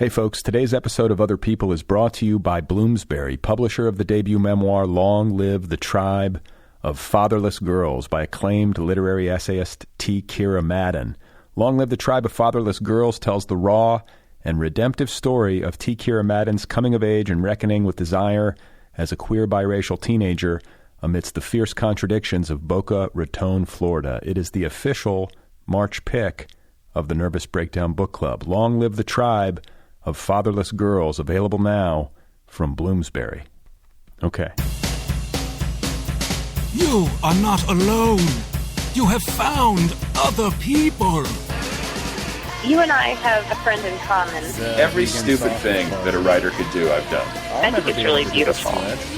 Hey folks, today's episode of Otherppl is brought to you by Bloomsbury, publisher of the debut memoir Long Live the Tribe of Fatherless Girls by acclaimed literary essayist T. Kira Madden. Long Live the Tribe of Fatherless Girls tells the raw and redemptive story of T. Kira Madden's coming of age and reckoning with desire as a queer biracial teenager amidst the fierce contradictions of Boca Raton, Florida. It is the official March pick of the Nervous Breakdown Book Club. Long Live the Tribe of Fatherless Girls, available now from Bloomsbury. Okay. You are not alone. You have found other people. You and I have a friend in common. Every stupid thing that a writer could do, I've done. I think it's really beautiful.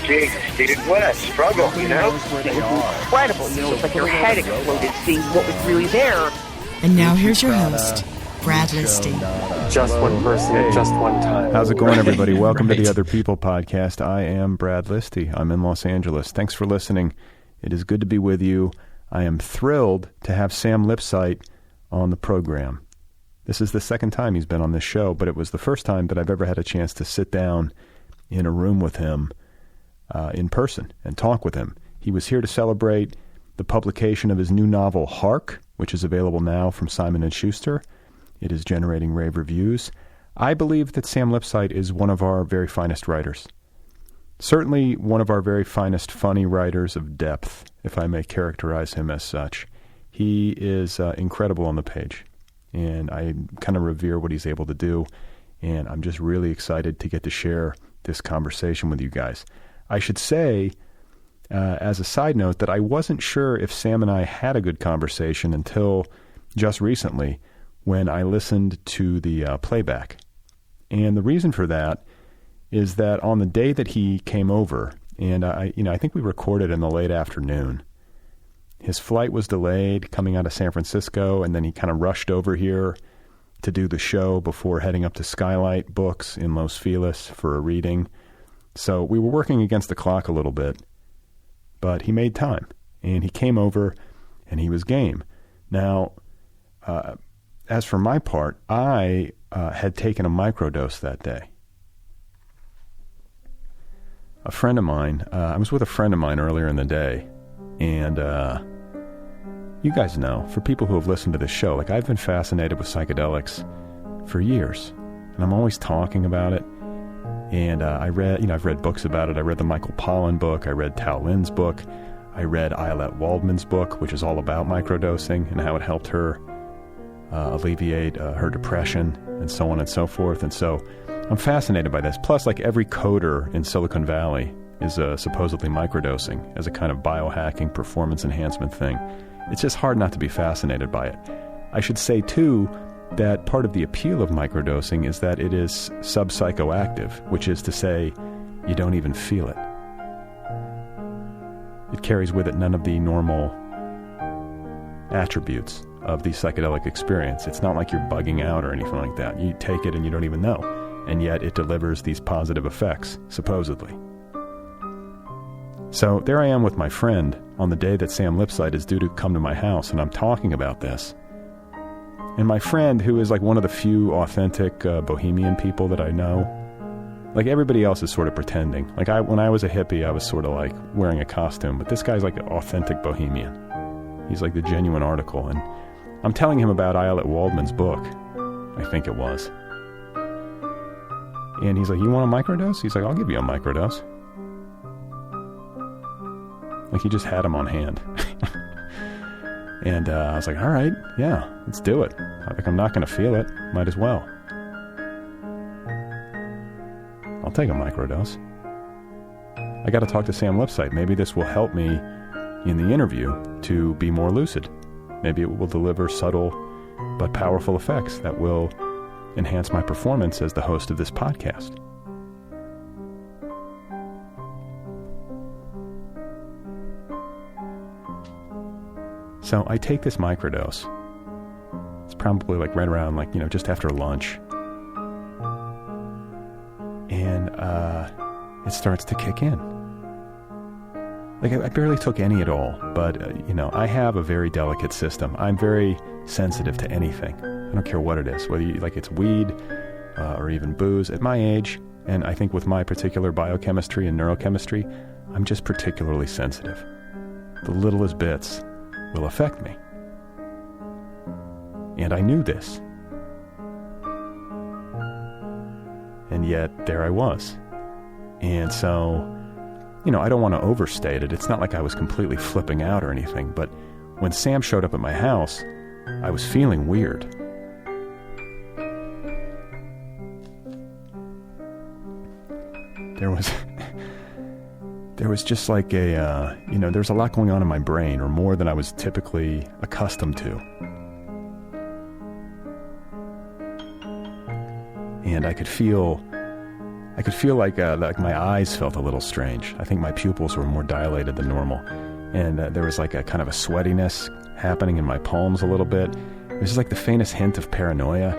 Jesus, dude, what a struggle, you know? It was incredible, you know, it's like your head exploded seeing what was really there. And now here's your host, Brad Listi. Just one person at just one time. How's it going, everybody? Welcome to the Otherppl podcast. I am Brad Listi. I'm in Los Angeles. Thanks for listening. It is good to be with you. I am thrilled to have Sam Lipsyte on the program. This is the second time he's been on this show, but it was the first time that I've ever had a chance to sit down in a room with him in person and talk with him. He was here to celebrate the publication of his new novel, Hark, which is available now from Simon & Schuster. It is generating rave reviews. I believe that Sam Lipsyte is one of our very finest writers. Certainly one of our very finest funny writers of depth, if I may characterize him as such. He is incredible on the page, and I kind of revere what he's able to do, and I'm just really excited to get to share this conversation with you guys. I should say, as a side note, that I wasn't sure if Sam and I had a good conversation until just recently, when I listened to the playback. And the reason for that is that on the day that he came over, and I think we recorded in the late afternoon, his flight was delayed coming out of San Francisco, and then he kind of rushed over here to do the show before heading up to Skylight Books in Los Feliz for a reading. So we were working against the clock a little bit, but he made time, and he came over, and he was game. Now, as for my part, I had taken a microdose that day. A friend of mine, I was with a friend of mine earlier in the day, and you guys know, for people who have listened to this show, like I've been fascinated with psychedelics for years, and I'm always talking about it. And I've read books about it. I read the Michael Pollan book. I read Tao Lin's book. I read Ayelet Waldman's book, which is all about microdosing and how it helped her alleviate her depression and so on and so forth. And so I'm fascinated by this. Plus, like every coder in Silicon Valley is supposedly microdosing as a kind of biohacking performance enhancement thing. It's just hard not to be fascinated by it. I should say, too, that part of the appeal of microdosing is that it is sub-psychoactive, which is to say you don't even feel it. It carries with it none of the normal attributes of the psychedelic experience. It's not like you're bugging out or anything like that. You take it and you don't even know. And yet it delivers these positive effects, supposedly. So there I am with my friend on the day that Sam Lipsyte is due to come to my house, and I'm talking about this. And my friend, who is like one of the few authentic bohemian people that I know, like everybody else is sort of pretending. Like when I was a hippie, I was sort of like wearing a costume, but this guy's like an authentic bohemian. He's like the genuine article, and I'm telling him about Ayelet Waldman's book, I think it was. And he's like, you want a microdose? He's like, I'll give you a microdose. Like he just had him on hand. And I was like, all right, yeah, let's do it. Like I'm not going to feel it. Might as well. I'll take a microdose. I got to talk to Sam Lipsyte. Maybe this will help me in the interview to be more lucid. Maybe it will deliver subtle but powerful effects that will enhance my performance as the host of this podcast. So I take this microdose. It's probably like right around just after lunch. And it starts to kick in. Like I barely took any at all, but I have a very delicate system. I'm very sensitive to anything. I don't care what it is, whether it's weed, or even booze. At my age, and I think with my particular biochemistry and neurochemistry, I'm just particularly sensitive. The littlest bits will affect me. And I knew this. And yet, there I was. And so, I don't want to overstate it. It's not like I was completely flipping out or anything, but when Sam showed up at my house, I was feeling weird. There was just like there's a lot going on in my brain, or more than I was typically accustomed to. And I could feel like my eyes felt a little strange. I think my pupils were more dilated than normal. And there was like a kind of a sweatiness happening in my palms a little bit. It was just like the faintest hint of paranoia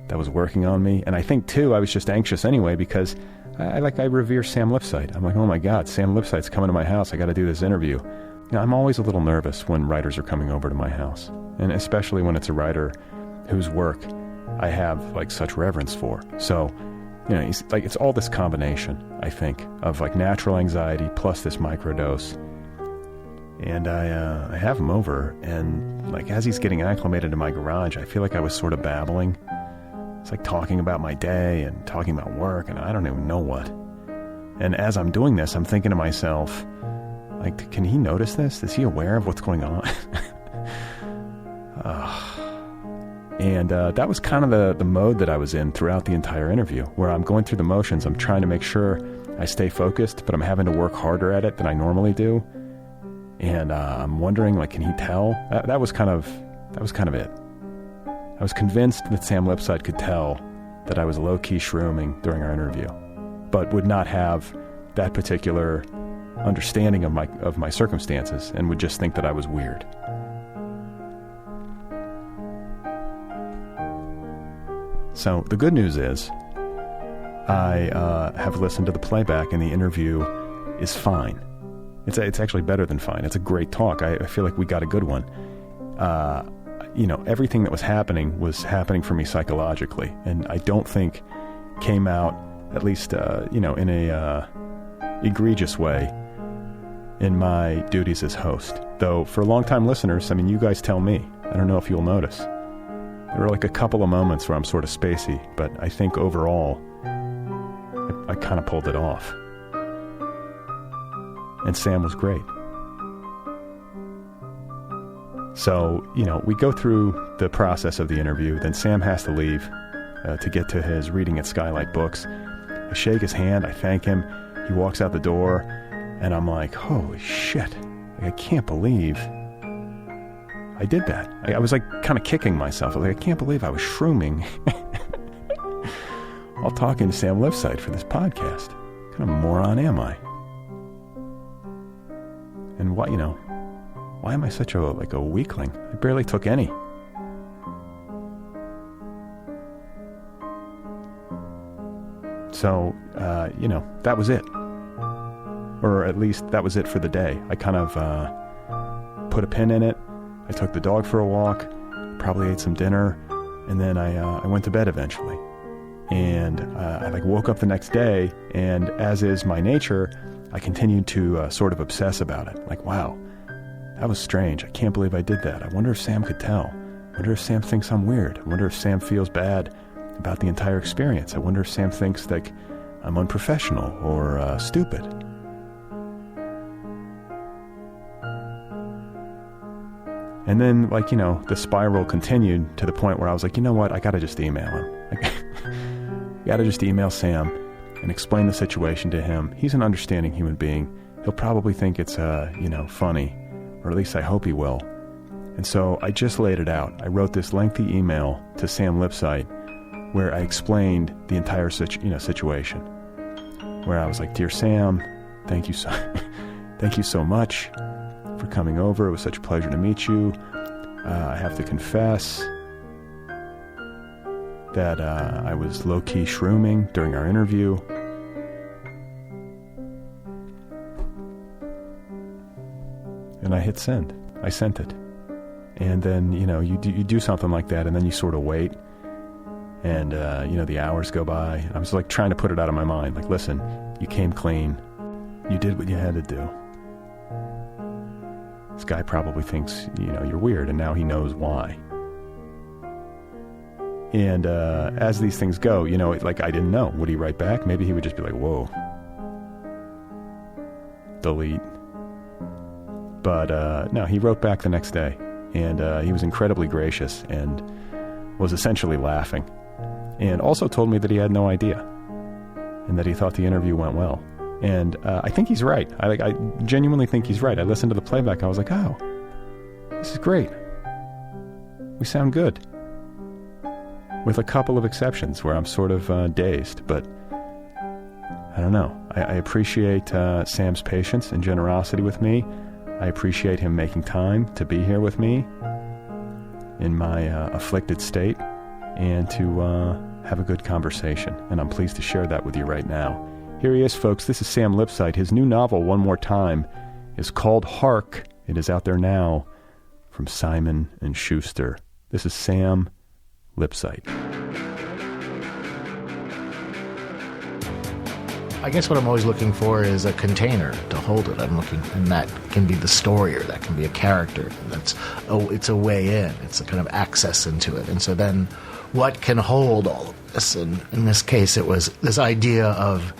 that was working on me. And I think, too, I was just anxious anyway because I revere Sam Lipsyte. I'm like, oh my God, Sam Lipsyte's coming to my house. I got to do this interview. I'm always a little nervous when writers are coming over to my house. And especially when it's a writer whose work I have like such reverence for. So, it's all this combination, I think, of like natural anxiety plus this microdose. And I have him over, and like as he's getting acclimated to my garage, I feel like I was sort of babbling. It's like talking about my day and talking about work, and I don't even know what. And as I'm doing this, I'm thinking to myself, like, can he notice this? Is he aware of what's going on? And that was kind of the mode that I was in throughout the entire interview, where I'm going through the motions. I'm trying to make sure I stay focused, but I'm having to work harder at it than I normally do. And I'm wondering, like, can he tell? That was kind of it. I was convinced that Sam Lipsyte could tell that I was low-key shrooming during our interview, but would not have that particular understanding of my circumstances and would just think that I was weird. So the good news is I have listened to the playback, and the interview is fine. It's actually better than fine. It's a great talk. I feel like we got a good one. Everything that was happening for me psychologically, and I don't think came out, at least, in a egregious way in my duties as host. Though, for longtime listeners, you guys tell me. I don't know if you'll notice. There were like a couple of moments where I'm sort of spacey, but I think overall, I kind of pulled it off. And Sam was great. So, we go through the process of the interview, then Sam has to leave to get to his reading at Skylight Books. I shake his hand, I thank him, he walks out the door, and I'm like, holy shit, I can't believe I did that. I was like kind of kicking myself. I was like, I can't believe I was shrooming while talking to Sam Lipsyte for this podcast. What kind of moron am I? And why am I such a weakling? I barely took any. So, that was it. Or at least that was it for the day. I kind of put a pin in it. I took the dog for a walk, probably ate some dinner, and then I went to bed eventually. And I woke up the next day, and as is my nature, I continued to sort of obsess about it. Like, wow, that was strange. I can't believe I did that. I wonder if Sam could tell. I wonder if Sam thinks I'm weird. I wonder if Sam feels bad about the entire experience. I wonder if Sam thinks that I'm unprofessional or stupid. And then, the spiral continued to the point where I was like, you know what? I got to just email him. I got to just email Sam and explain the situation to him. He's an understanding human being. He'll probably think it's, funny, or at least I hope he will. And so I just laid it out. I wrote this lengthy email to Sam Lipsyte where I explained the entire situation. Where I was like, Dear Sam, thank you so much for coming over. It was such a pleasure to meet you. I have to confess that I was low-key shrooming during our interview. And I hit send. I sent it. And then, you do something like that, and then you sort of wait. And, the hours go by. And I was like trying to put it out of my mind. Like, listen, you came clean. You did what you had to do. This guy probably thinks, you're weird, and now he knows why. And as these things go, like I didn't know. Would he write back? Maybe he would just be like, whoa. Delete. But no, he wrote back the next day. And he was incredibly gracious and was essentially laughing. And also told me that he had no idea. And that he thought the interview went well. And I think he's right. I genuinely think he's right. I listened to the playback. I was like, oh, this is great. We sound good. With a couple of exceptions where I'm sort of dazed. But I don't know. I appreciate Sam's patience and generosity with me. I appreciate him making time to be here with me in my afflicted state and to have a good conversation. And I'm pleased to share that with you right now. Here he is, folks. This is Sam Lipsyte. His new novel, One More Time, is called Hark. It is out there now from Simon & Schuster. This is Sam Lipsyte. I guess what I'm always looking for is a container to hold it. And that can be the story, or that can be a character. It's a way in. It's a kind of access into it. And so then what can hold all of this? And in this case, it was this idea of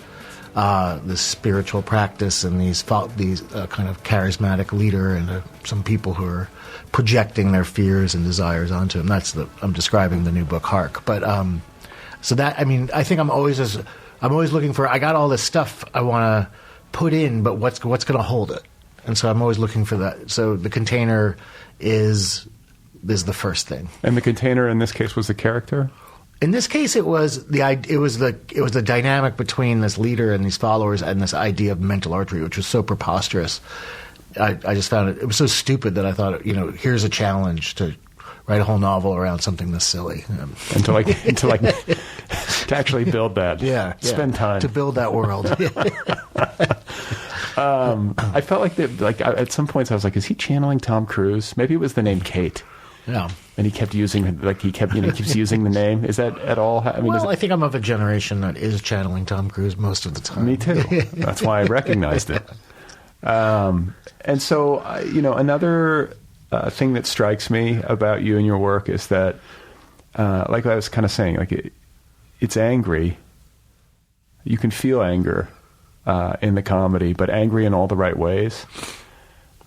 this spiritual practice and these kind of charismatic leader and some people who are projecting their fears and desires onto him. I'm describing the new book, Hark. But so that, I think I'm always looking for, I got all this stuff I want to put in, but what's going to hold it? And so I'm always looking for that. So the container is the first thing. And the container in this case was the character? In this case, it was the dynamic between this leader and these followers and this idea of mental archery, which was so preposterous. I just found it was so stupid that I thought, here's a challenge to write a whole novel around something this silly. And to actually build that. Yeah. Spend time. To build that world. I felt like at some points I was like, is he channeling Tom Cruise? Maybe it was the name Kate. Yeah. And he kept using, keeps using the name. Is that at all? I think I'm of a generation that is channeling Tom Cruise most of the time. Me too. That's why I recognized it. And so, another thing that strikes me about you and your work is that, like I was kind of saying, it's angry. You can feel anger in the comedy, but angry in all the right ways.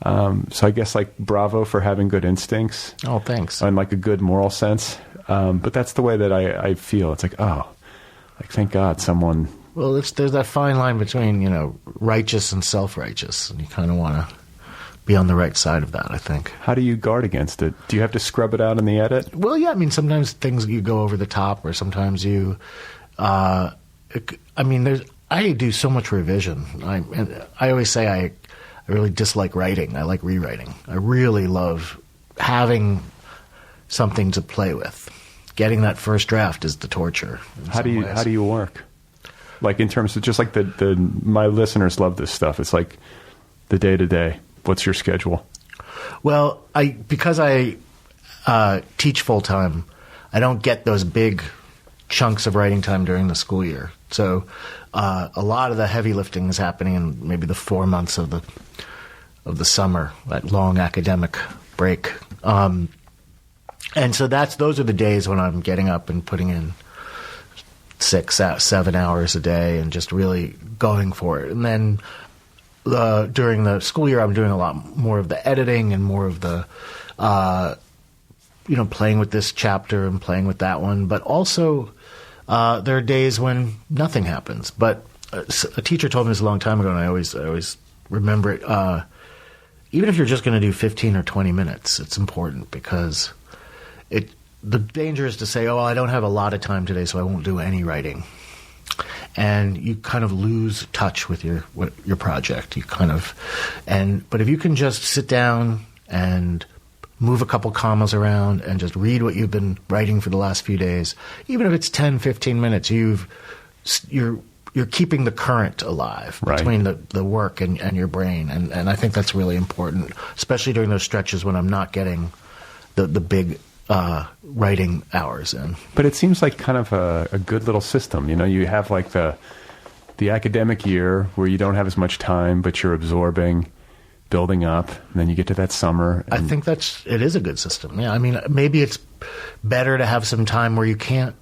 So I guess bravo for having good instincts. Oh, thanks. And a good moral sense. But that's the way that I feel. It's thank God someone. Well, there's that fine line between, righteous and self-righteous. And you kind of want to be on the right side of that, I think. How do you guard against it? Do you have to scrub it out in the edit? Well, yeah. Sometimes things you go over the top, or sometimes you, I do so much revision. I always say I really dislike writing. I like rewriting. I really love having something to play with. Getting that first draft is the torture. How do you work? In terms of just my listeners love this stuff. It's the day to day. What's your schedule? Well, because I teach full time, I don't get those big chunks of writing time during the school year. So a lot of the heavy lifting is happening in maybe the 4 months of the summer, that long academic break. And so those are the days when I'm getting up and putting in 6, 7 hours a day and just really going for it. And then during the school year, I'm doing a lot more of the editing and more of the, playing with this chapter and playing with that one. But also, there are days when nothing happens. But a teacher told me this a long time ago, and I always remember it. Even if you're just going to do 15 or 20 minutes, it's important because the danger is to say, oh, I don't have a lot of time today, so I won't do any writing. And you kind of lose touch with your project. But if you can just sit down and move a couple commas around and just read what you've been writing for the last few days, even if it's 10, 15 minutes, you're keeping the current alive between the work and your brain. And I think that's really important, especially during those stretches when I'm not getting the big writing hours in. But it seems like kind of a good little system. You know, you have like the academic year where you don't have as much time, but you're absorbing, building up, and then you get to that summer. I think it is a good system. Yeah, I mean, maybe it's better to have some time where you can't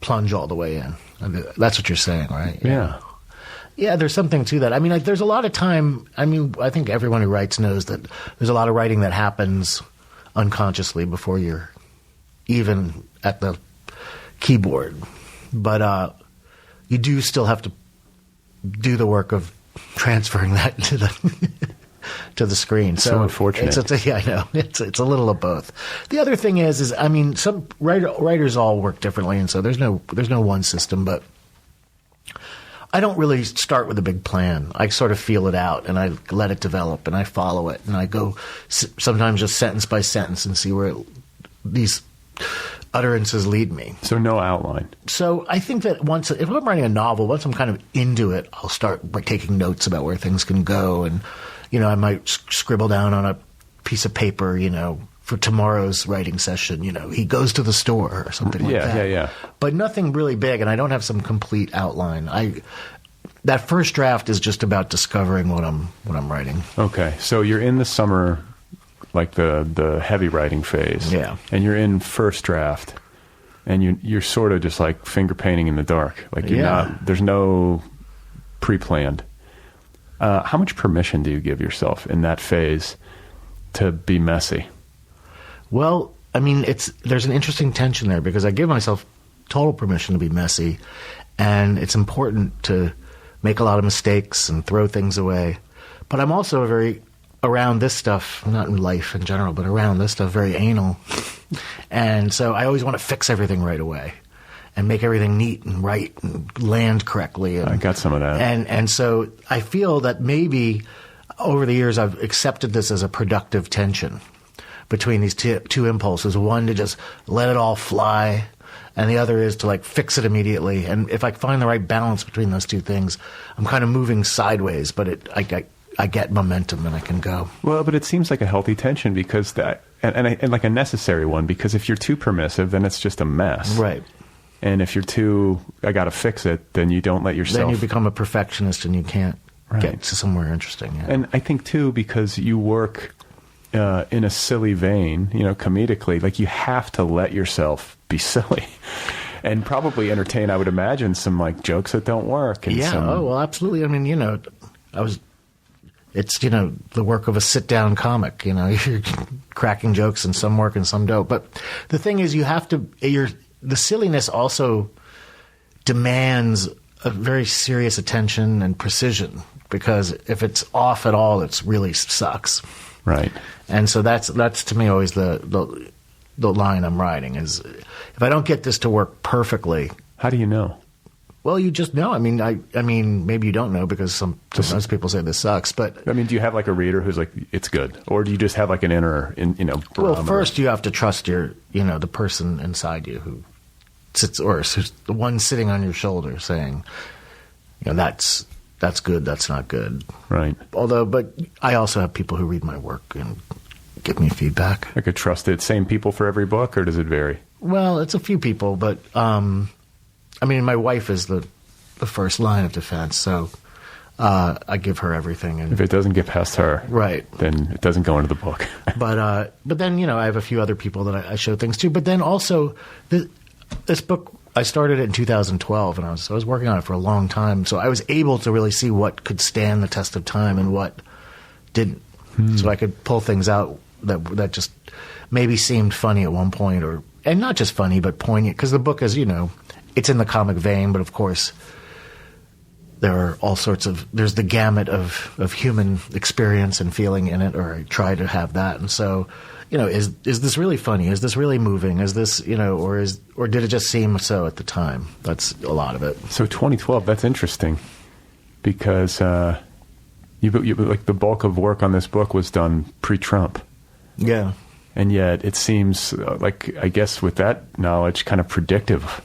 plunge all the way in. That's what you're saying, right? Yeah. Yeah, there's something to that. I mean, there's a lot of time. I mean, I think everyone who writes knows that there's a lot of writing that happens unconsciously before you're even at the keyboard. But you do still have to do the work of transferring that to the screen. So unfortunate. Yeah, I know. It's a little of both. The other thing is I mean, some writers all work differently, and so there's no one system. But I don't really start with a big plan. I sort of feel it out, and I let it develop, and I follow it, and I go sometimes just sentence by sentence and see where these utterances lead me. So no outline. So I think that if I'm writing a novel, once I'm kind of into it, I'll start by taking notes about where things can go, and I might scribble down on a piece of paper, for tomorrow's writing session, he goes to the store or something like that. Yeah. But nothing really big, and I don't have some complete outline. That first draft is just about discovering what I'm writing. Okay, so you're in the summer, like the heavy writing phase. Yeah. And you're in first draft, and you're sort of just like finger painting in the dark. Like there's no pre-planned. How much permission do you give yourself in that phase to be messy? Well, I mean, there's an interesting tension there because I give myself total permission to be messy, and it's important to make a lot of mistakes and throw things away. But I'm also around this stuff, not in life in general, but around this stuff, very anal. And so I always want to fix everything right away and make everything neat and right and land correctly. And, I got some of that. And so I feel that maybe over the years I've accepted this as a productive tension between these two impulses. One, to just let it all fly, and the other is to fix it immediately. And if I find the right balance between those two things, I'm kind of moving sideways, but I get momentum and I can go. Well, but it seems like a healthy tension because and like a necessary one, because if you're too permissive, then it's just a mess. Right. And if you're too, I got to fix it, then you don't let yourself. Then you become a perfectionist and you can't get to somewhere interesting. Yeah. And I think too, because you work in a silly vein, comedically, like you have to let yourself be silly and probably entertain, I would imagine, some jokes that don't work. And Oh, well, absolutely. I mean, it's, the work of a sit-down comic, you're cracking jokes and some work and some don't. But the thing is, you have to, the silliness also demands a very serious attention and precision, because if it's off at all, it really sucks. Right. And so that's to me always the line I'm writing is, if I don't get this to work perfectly. How do you know? Well, you just know. I mean, maybe you don't know because sometimes people say this sucks. But I mean, do you have a reader who's it's good, or do you just have an inner, barometer? Well, first you have to trust the person inside you who sits, or who's the one sitting on your shoulder saying, that's good, that's not good. Right. But I also have people who read my work and give me feedback. Like a trusted, same people for every book, or does it vary? Well, it's a few people, but my wife is the first line of defense, so I give her everything. And if it doesn't get past her, right, then it doesn't go into the book. but then I have a few other people that I show things to. But then also this book, I started it in 2012, and I was working on it for a long time, so I was able to really see what could stand the test of time and what didn't. So I could pull things out that just maybe seemed funny at one point, and not just funny, but poignant, because the book is, it's in the comic vein, but of course there are all sorts of, there's the gamut of human experience and feeling in it, or I try to have that. And so, is this really funny? Is this really moving? Is this, or did it just seem so at the time? That's a lot of it. So 2012, that's interesting, because you the bulk of work on this book was done pre-Trump. Yeah. And yet it seems I guess with that knowledge, kind of predictive.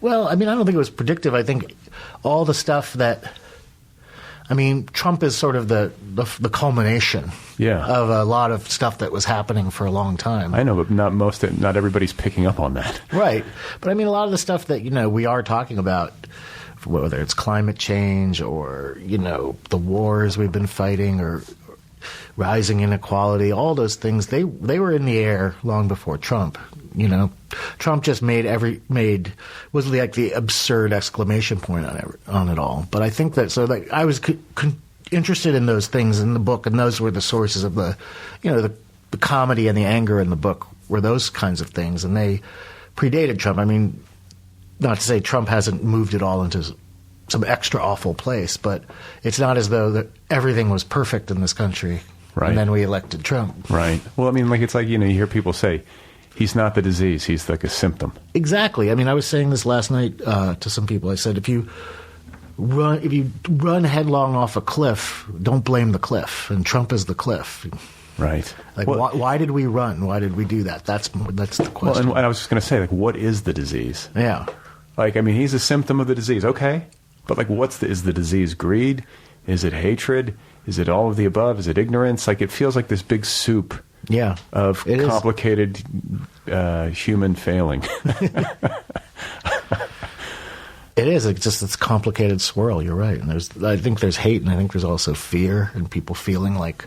Well, I don't think it was predictive. I think all the stuff that I mean, Trump is sort of the culmination of a lot of stuff that was happening for a long time. I know, but not everybody's picking up on that. Right. But I mean, a lot of the stuff that, we are talking about, whether it's climate change or, the wars we've been fighting or rising inequality, all those things, they were in the air long before Trump. Trump just was like the absurd exclamation point on it all. But I think that I was interested in those things in the book, and those were the sources of the comedy and the anger in the book were those kinds of things, and they predated Trump. I mean, not to say Trump hasn't moved it all into some extra awful place, but it's not as though that everything was perfect in this country, right? And then we elected Trump, right? Well, I mean, it's like you hear people say, he's not the disease. He's like a symptom. Exactly. I mean, I was saying this last night to some people. I said, if you run headlong off a cliff, don't blame the cliff. And Trump is the cliff. Right. Like, why did we run? Why did we do that? That's the question. Well, and I was just going to say, what is the disease? Yeah. I mean, he's a symptom of the disease. Okay. But, is the disease greed? Is it hatred? Is it all of the above? Is it ignorance? It feels like this big soup. Yeah, of complicated human failing. It is. It's just this complicated swirl. You're right. And I think there's hate, and I think there's also fear, and people feeling like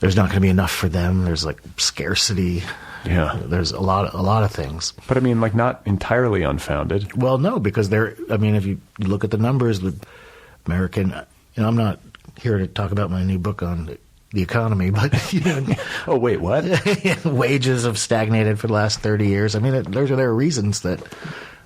there's not going to be enough for them. There's scarcity. Yeah, there's a lot of things. But I mean, not entirely unfounded. Well, no, because if you look at the numbers, the American. I'm not here to talk about my new book on the economy, but oh wait, what? Wages have stagnated for the last 30 years. I mean, there are reasons that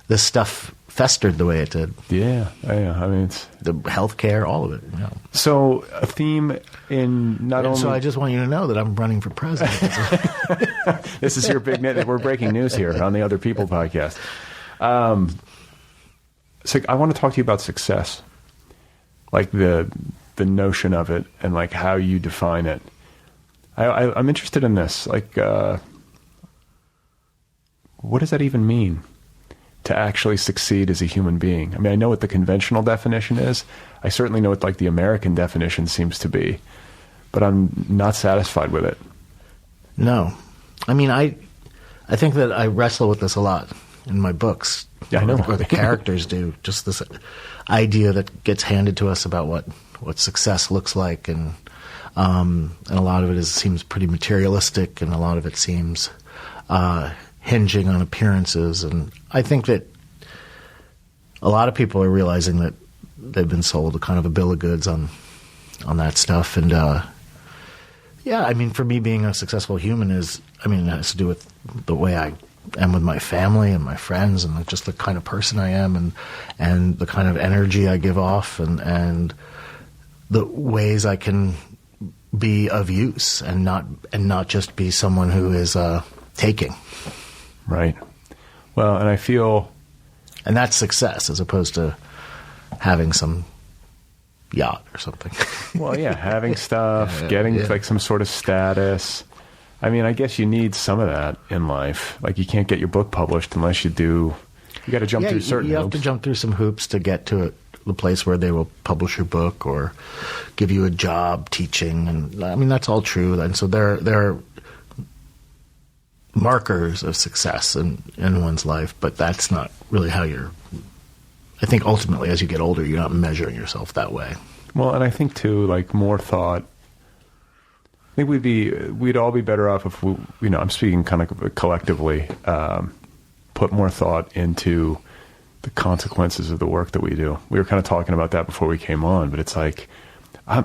this stuff festered the way it did. Yeah. I mean, it's the healthcare, all of it. So a theme in only. So I just want you to know that I'm running for president. This is your big net. We're breaking news here on the Otherppl podcast. So I want to talk to you about success, the notion of it and how you define it. I'm interested in this. What does that even mean to actually succeed as a human being? I mean, I know what the conventional definition is. I certainly know what the American definition seems to be, but I'm not satisfied with it. No. I mean, I think that I wrestle with this a lot in my books. Yeah, I know. Or the characters do. Just this idea that gets handed to us about what success looks like, and a lot of it seems pretty materialistic, and a lot of it seems hinging on appearances. And I think that a lot of people are realizing that they've been sold a kind of a bill of goods on that stuff. And I mean, for me, being a successful human it has to do with the way I am with my family and my friends, and just the kind of person I am, and the kind of energy I give off, and the ways I can be of use and not just be someone who is taking. Right. Well, and I feel, and that's success as opposed to having some yacht or something. Well, yeah, having stuff, getting some sort of status. I mean, I guess you need some of that in life. You can't get your book published unless you do. You got to jump through certain hoops. You have to jump through some hoops to get to the place where they will publish your book or give you a job teaching. And I mean, that's all true. And so there are markers of success in one's life, but that's not really how I think ultimately, as you get older, you're not measuring yourself that way. Well, and I think too, more thought. I think we'd all be better off if we, I'm speaking kind of collectively, put more thought into the consequences of the work that we do. We were kind of talking about that before we came on, but it's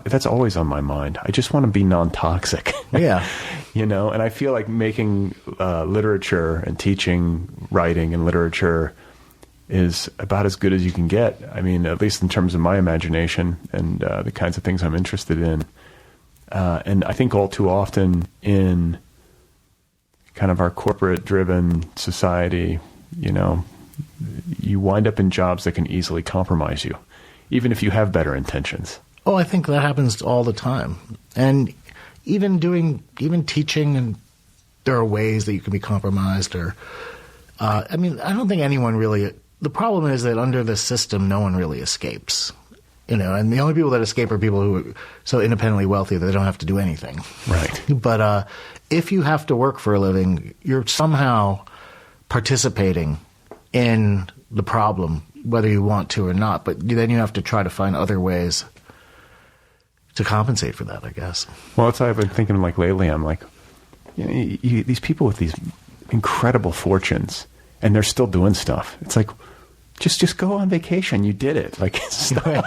that's always on my mind. I just want to be non-toxic. Yeah. And I feel like making literature and teaching writing and literature is about as good as you can get. I mean, at least in terms of my imagination and the kinds of things I'm interested in. And I think all too often in kind of our corporate-driven society, you wind up in jobs that can easily compromise you, even if you have better intentions. Oh, I think that happens all the time. And even teaching, and there are ways that you can be compromised. Or, I don't think anyone really. The problem is that under this system, no one really escapes. and the only people that escape are people who are so independently wealthy that they don't have to do anything. Right. But if you have to work for a living, you're somehow participating in the problem, whether you want to or not. But then you have to try to find other ways to compensate for that, I guess. Well, that's what I've been thinking like lately. I'm like, these people with these incredible fortunes, and they're still doing stuff. It's like, just go on vacation. You did it. Like, stop.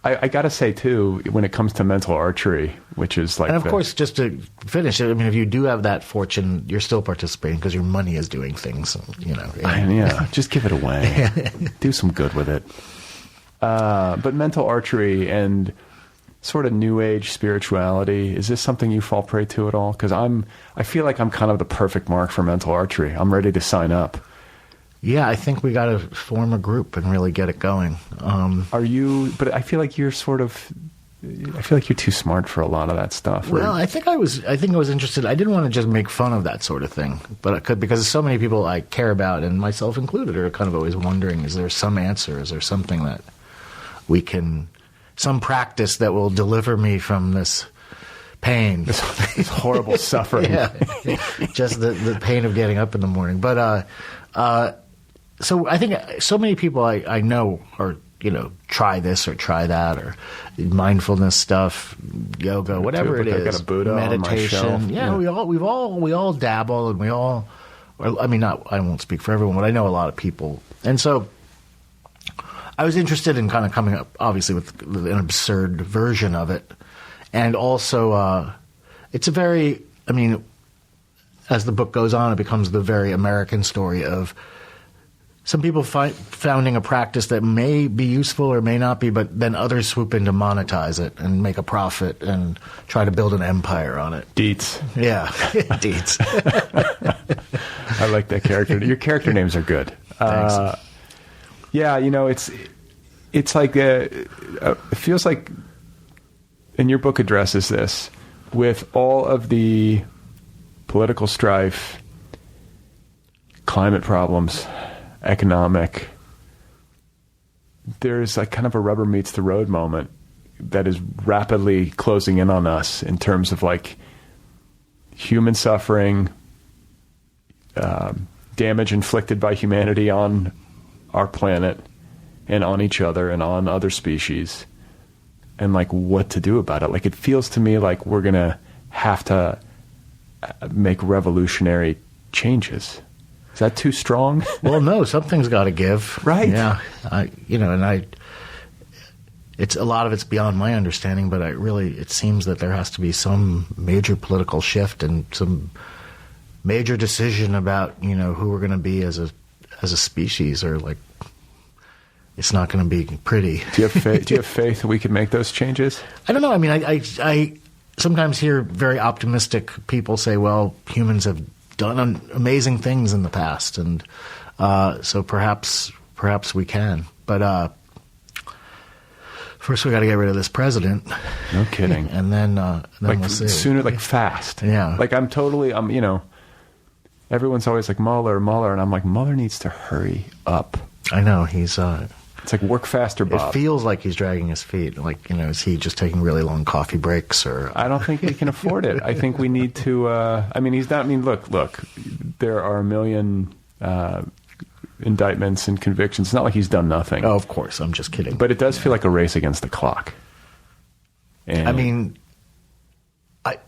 I got to say, too, when it comes to mental archery, which is like... And, of course, just to finish, I mean, if you do have that fortune, you're still participating because your money is doing things, Yeah, just give it away. Do some good with it. But mental archery and sort of new age spirituality, is this something you fall prey to at all? Because I feel like I'm kind of the perfect mark for mental archery. I'm ready to sign up. Yeah, I think we got to form a group and really get it going. Are you? But I feel like you're too smart for a lot of that stuff. Well, I think I was interested. I didn't want to just make fun of that sort of thing, but I could, because so many people I care about, and myself included, are kind of always wondering: is there some answer? Is there something that we can, some practice that will deliver me from this pain, this horrible suffering? Yeah, just the pain of getting up in the morning. But so I think so many people I know are, try this or try that, or mindfulness stuff, yoga, whatever it is. I got a Buddha meditation. On my shelf. Yeah, we all dabble, and I won't speak for everyone, but I know a lot of people. And so I was interested in kind of coming up, obviously, with an absurd version of it. And also, it's a very, as the book goes on, it becomes the very American story of some people founding a practice that may be useful or may not be, but then others swoop in to monetize it and make a profit and try to build an empire on it. Dietz. Yeah, Dietz. I like that character. Your character names are good. Thanks. Yeah, it's like it feels like, and your book addresses this, with all of the political strife, climate problems, economic, there's like kind of a rubber meets the road moment that is rapidly closing in on us in terms of like human suffering, damage inflicted by humanity on our planet and on each other and on other species, and like what to do about it. Like, it feels to me like we're going to have to make revolutionary changes. Is that too strong? Well, no, something's got to give. Right. Yeah. It's a lot of it's beyond my understanding, but it seems that there has to be some major political shift and some major decision about, who we're going to be as a species, or like, it's not going to be pretty. Do you have faith that we can make those changes? I don't know. I sometimes hear very optimistic people say, well, humans have done amazing things in the past, and so perhaps we can. But first we got to get rid of this president. No kidding. And then like we'll see. Sooner, like fast. Yeah. Like everyone's always like Mueller, and I'm like, Mueller needs to hurry up. I know, he's it's like work faster, Bob. It feels like he's dragging his feet. Like, is he just taking really long coffee breaks? Or I don't think he can afford it. I think we need to. He's not. Look. There are a million indictments and convictions. It's not like he's done nothing. Oh, of course. I'm just kidding. But it does feel like a race against the clock. And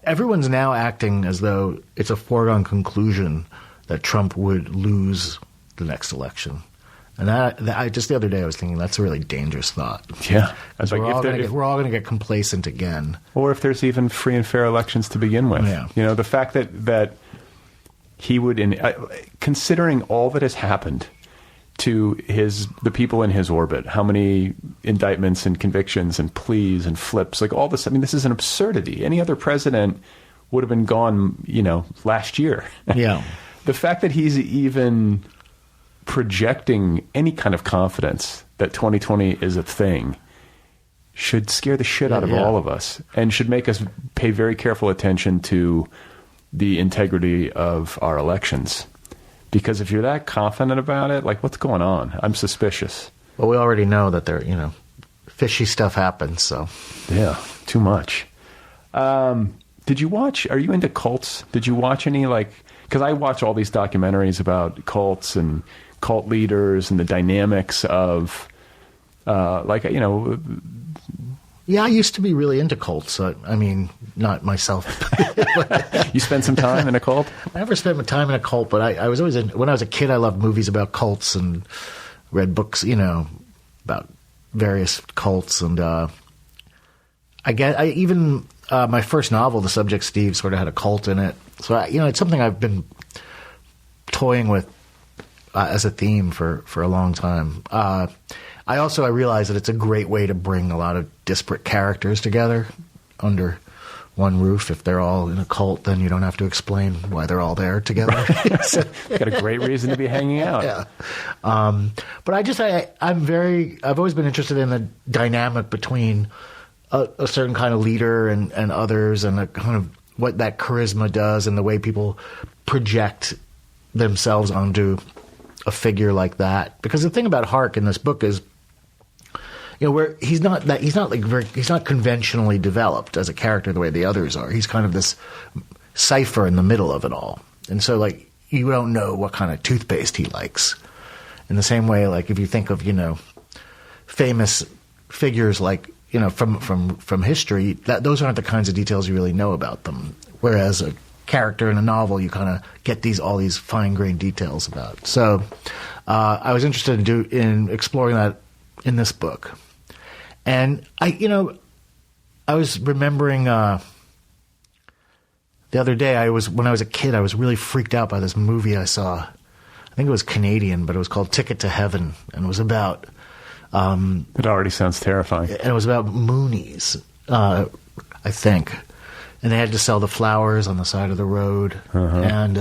everyone's now acting as though it's a foregone conclusion that Trump would lose the next election. And I just the other day I was thinking that's a really dangerous thought. Yeah, we're all going to get complacent again. Or if there's even free and fair elections to begin with. Yeah. The fact that he would, considering all that has happened to the people in his orbit, how many indictments and convictions and pleas and flips, like all this. This is an absurdity. Any other president would have been gone, last year. Yeah. The fact that he's even projecting any kind of confidence that 2020 is a thing should scare the shit out of all of us, and should make us pay very careful attention to the integrity of our elections. Because if you're that confident about it, like, what's going on? I'm suspicious. Well, we already know that there, fishy stuff happens, so. Yeah, too much. Did you watch, are you into cults? Did you watch any, because I watch all these documentaries about cults and cult leaders and the dynamics of, Yeah, I used to be really into cults. I mean, not myself. You spent some time in a cult? I never spent my time in a cult, but I was always when I was a kid, I loved movies about cults and read books, about various cults. And my first novel, The Subject Steve, sort of had a cult in it. So, it's something I've been toying with as a theme for a long time. I realize that it's a great way to bring a lot of disparate characters together under one roof. If they're all in a cult, then you don't have to explain why they're all there together. So, got a great reason to be hanging out. Yeah. But I've always been interested in the dynamic between a certain kind of leader and others, and the kind of what that charisma does and the way people project themselves onto a figure like that. Because the thing about Hark in this book is, where he's not conventionally developed as a character the way the others are. He's kind of this cipher in the middle of it all. And so, you don't know what kind of toothpaste he likes. In the same way, if you think of, famous figures from history, those aren't the kinds of details you really know about them. Whereas a character in a novel, you kind of get all these fine-grained details about. So I was interested in exploring that in this book. And I was remembering the other day, when I was a kid, I was really freaked out by this movie I saw. I think it was Canadian, but it was called Ticket to Heaven, and it was about... it already sounds terrifying. And it was about Moonies, I think. And they had to sell the flowers on the side of the road. Uh-huh. And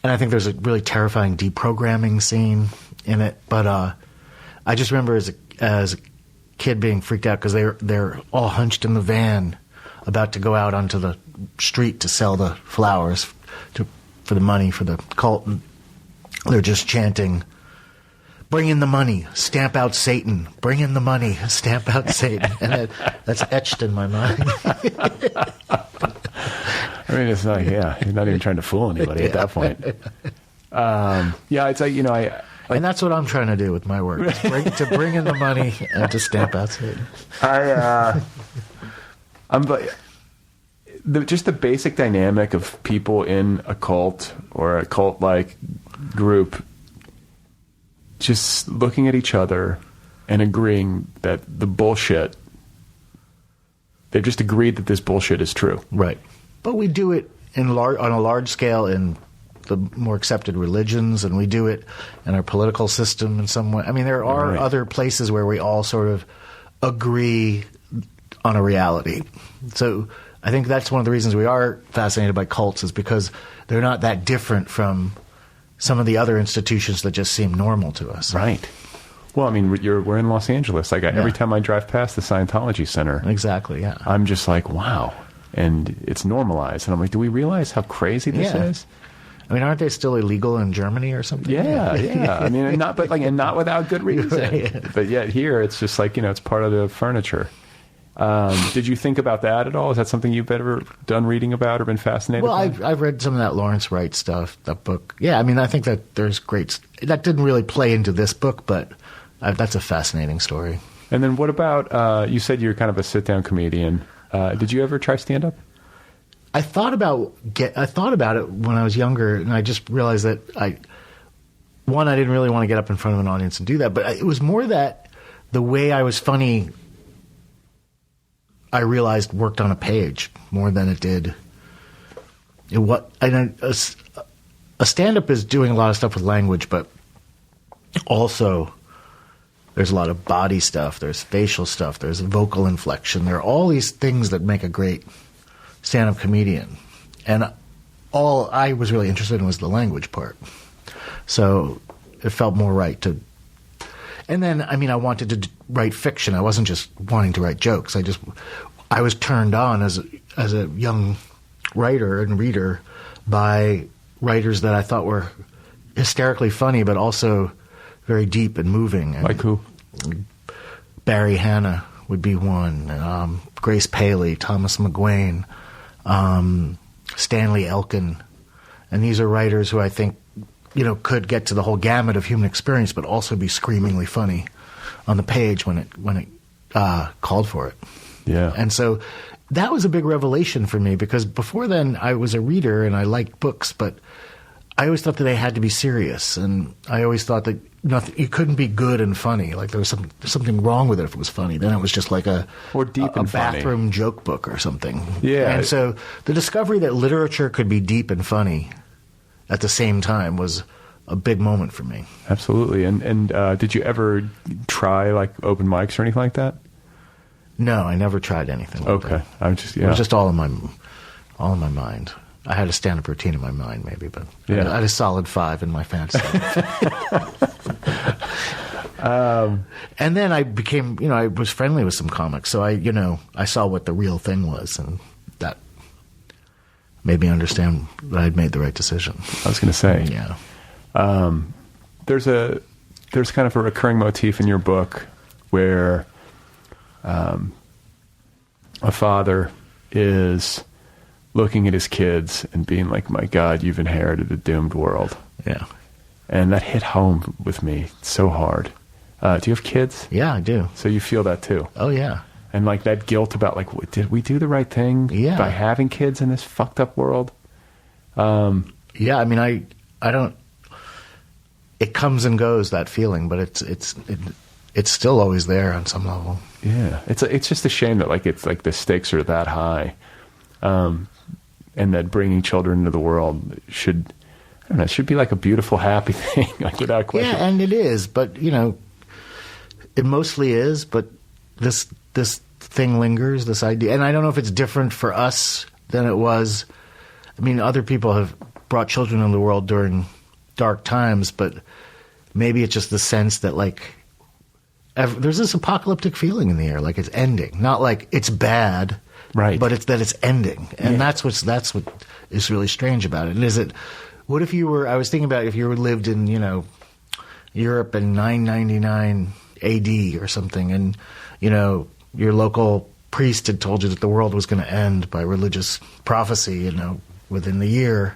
I think there's a really terrifying deprogramming scene in it. But I just remember as a kid being freaked out because they're all hunched in the van about to go out onto the street to sell the flowers for the money for the cult. And they're just chanting, "Bring in the money, stamp out Satan. Bring in the money, stamp out Satan." And that's etched in my mind. I mean, it's not, you're not even trying to fool anybody at that point. It's and that's what I'm trying to do with my work, to bring in the money and to stamp out Satan. Just the basic dynamic of people in a cult or a cult-like group just looking at each other and agreeing that the bullshit, they've just agreed that this bullshit is true. Right. But we do it on a large scale in the more accepted religions, and we do it in our political system in some way. I mean, there are other places where we all sort of agree on a reality. So I think that's one of the reasons we are fascinated by cults, is because they're not that different from some of the other institutions that just seem normal to us. Right. Well, I mean, we're in Los Angeles. Every time I drive past the Scientology Center. Exactly, yeah. I'm just like, wow. And it's normalized. And I'm like, do we realize how crazy this is? I mean, aren't they still illegal in Germany or something? Yeah. I mean, and not without good reason. Right. But yet here, it's just it's part of the furniture. Did you think about that at all? Is that something you've ever done reading about or been fascinated by? Well, I've read some of that Lawrence Wright stuff, that book. Yeah, I mean, I think that there's great... That didn't really play into this book, but that's a fascinating story. And then what about... you said you're kind of a sit-down comedian. Did you ever try stand-up? I thought about it when I was younger, and I just realized that I didn't really want to get up in front of an audience and do that, but it was more that the way I was funny, I realized worked on a page more than it did. A stand-up is doing a lot of stuff with language, but also there's a lot of body stuff, there's facial stuff, there's vocal inflection. There are all these things that make a great stand-up comedian. And all I was really interested in was the language part. So it felt more right to... And then, I mean, I wanted to write fiction. I wasn't just wanting to write jokes. I was turned on as a young writer and reader by writers that I thought were hysterically funny, but also very deep and moving. And like who? Barry Hannah would be one. Grace Paley, Thomas McGuane, Stanley Elkin. And these are writers who I think, could get to the whole gamut of human experience, but also be screamingly funny on the page when it called for it. Yeah. And so that was a big revelation for me, because before then I was a reader and I liked books, but I always thought that they had to be serious, and I always thought that it couldn't be good and funny. Like there was something wrong with it if it was funny. Then it was just like a bathroom joke book or something. Yeah. And so the discovery that literature could be deep and funny at the same time was a big moment for me. Absolutely. And did you ever try like open mics or anything like that? No, I never tried anything like that. Okay. It was just all in my mind. I had a stand-up routine in my mind, maybe, but I had a solid 5 in my fantasy. And then I became, I was friendly with some comics, so I saw what the real thing was, and that made me understand that I'd made the right decision. I was going to say, yeah. There's kind of a recurring motif in your book where a father is looking at his kids and being like, my God, you've inherited a doomed world. Yeah. And that hit home with me so hard. Do you have kids? Yeah, I do. So you feel that too? Oh, yeah. And like that guilt about like, did we do the right thing by having kids in this fucked up world? Yeah, I mean, I don't, it comes and goes, that feeling, but it's still always there on some level. Yeah. It's just a shame that like, it's like the stakes are that high. And that bringing children into the world should be like a beautiful, happy thing, like without question. Yeah, and it is, but it mostly is. But this thing lingers, this idea, and I don't know if it's different for us than it was. I mean, other people have brought children into the world during dark times, but maybe it's just the sense that like there's this apocalyptic feeling in the air, like it's ending, not like it's bad. Right. But it's that it's ending. And that's what is really strange about it. And what if I was thinking about if you lived in, Europe in 999 AD or something, and, your local priest had told you that the world was going to end by religious prophecy, within the year.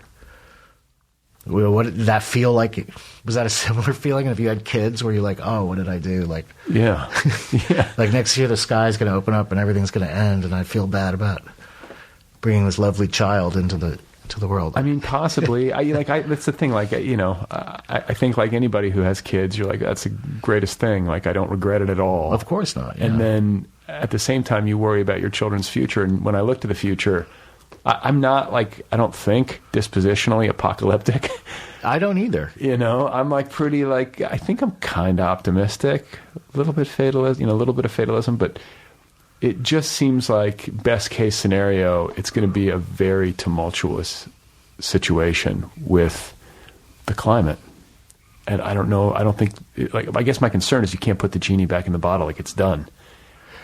What did that feel like? Was that a similar feeling? And if you had kids, were you like, oh, what did I do? Like, yeah. Like next year the sky's going to open up and everything's going to end, and I feel bad about bringing this lovely child into the world. I mean, possibly. That's the thing. Like, I think like anybody who has kids, you're like, that's the greatest thing. Like, I don't regret it at all. Of course not. Yeah. And then at the same time, you worry about your children's future. And when I look to the future, I'm not like, I don't think dispositionally apocalyptic. I don't either. I'm like pretty like, I think I'm kind of optimistic, a little bit fatalism, a little bit of fatalism, but it just seems like best case scenario, it's going to be a very tumultuous situation with the climate. And I don't know, I don't think, like, I guess my concern is you can't put the genie back in the bottle, like it's done.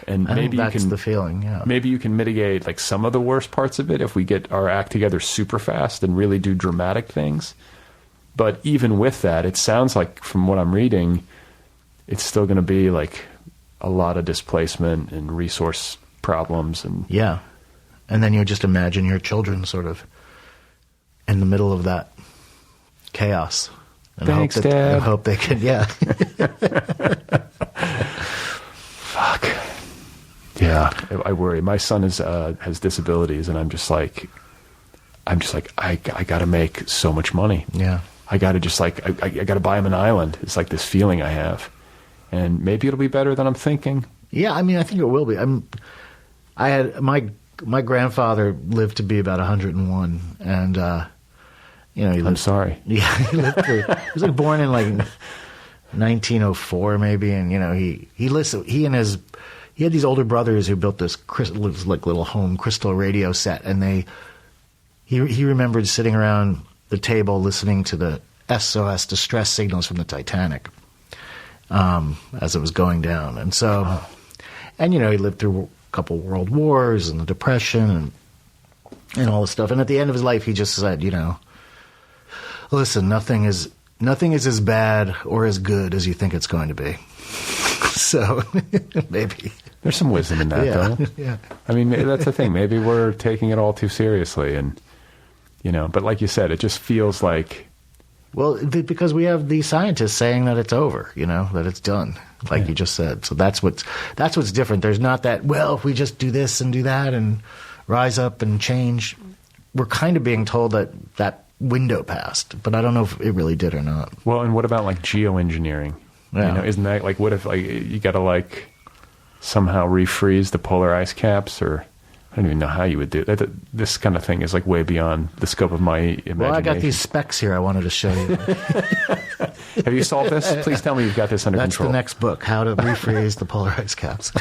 And maybe that's the feeling, yeah. Maybe you can mitigate like some of the worst parts of it if we get our act together super fast and really do dramatic things. But even with that, it sounds like from what I'm reading, it's still going to be like a lot of displacement and resource problems. And yeah. And then you just imagine your children sort of in the middle of that chaos. And Thanks, Dad. And hope they can, yeah. Fuck. Yeah, I worry. My son has disabilities, and I'm just like, I got to make so much money. Yeah. I got to just like, I got to buy him an island. It's like this feeling I have, and maybe it'll be better than I'm thinking. Yeah, I mean, I think it will be. I had my grandfather lived to be about 101, and I'm sorry. Yeah, he lived through. He was like born in like 1904 maybe, and he listened. He had these older brothers who built this like little home crystal radio set, and he remembered sitting around the table listening to the SOS distress signals from the Titanic as it was going down. And so, and he lived through a couple world wars and the Depression and all this stuff. And at the end of his life, he just said, listen, nothing is nothing is as bad or as good as you think it's going to be. So maybe there's some wisdom in that, though. Yeah. I mean, that's the thing. Maybe we're taking it all too seriously, and but like you said, it just feels like. Well, because we have these scientists saying that it's over, that it's done, like you just said. So that's what's different. There's not that, well, if we just do this and do that and rise up and change, we're kind of being told that window passed, but I don't know if it really did or not. Well, and what about like geoengineering? Yeah. Isn't that like, what if like you got to like somehow refreeze the polar ice caps, or I don't even know how you would do that. This kind of thing is like way beyond the scope of my imagination. Well, I got these specs here I wanted to show you. Have you solved this? Please tell me you've got this under control. That's the next book, How to Refreeze the Polar Ice Caps.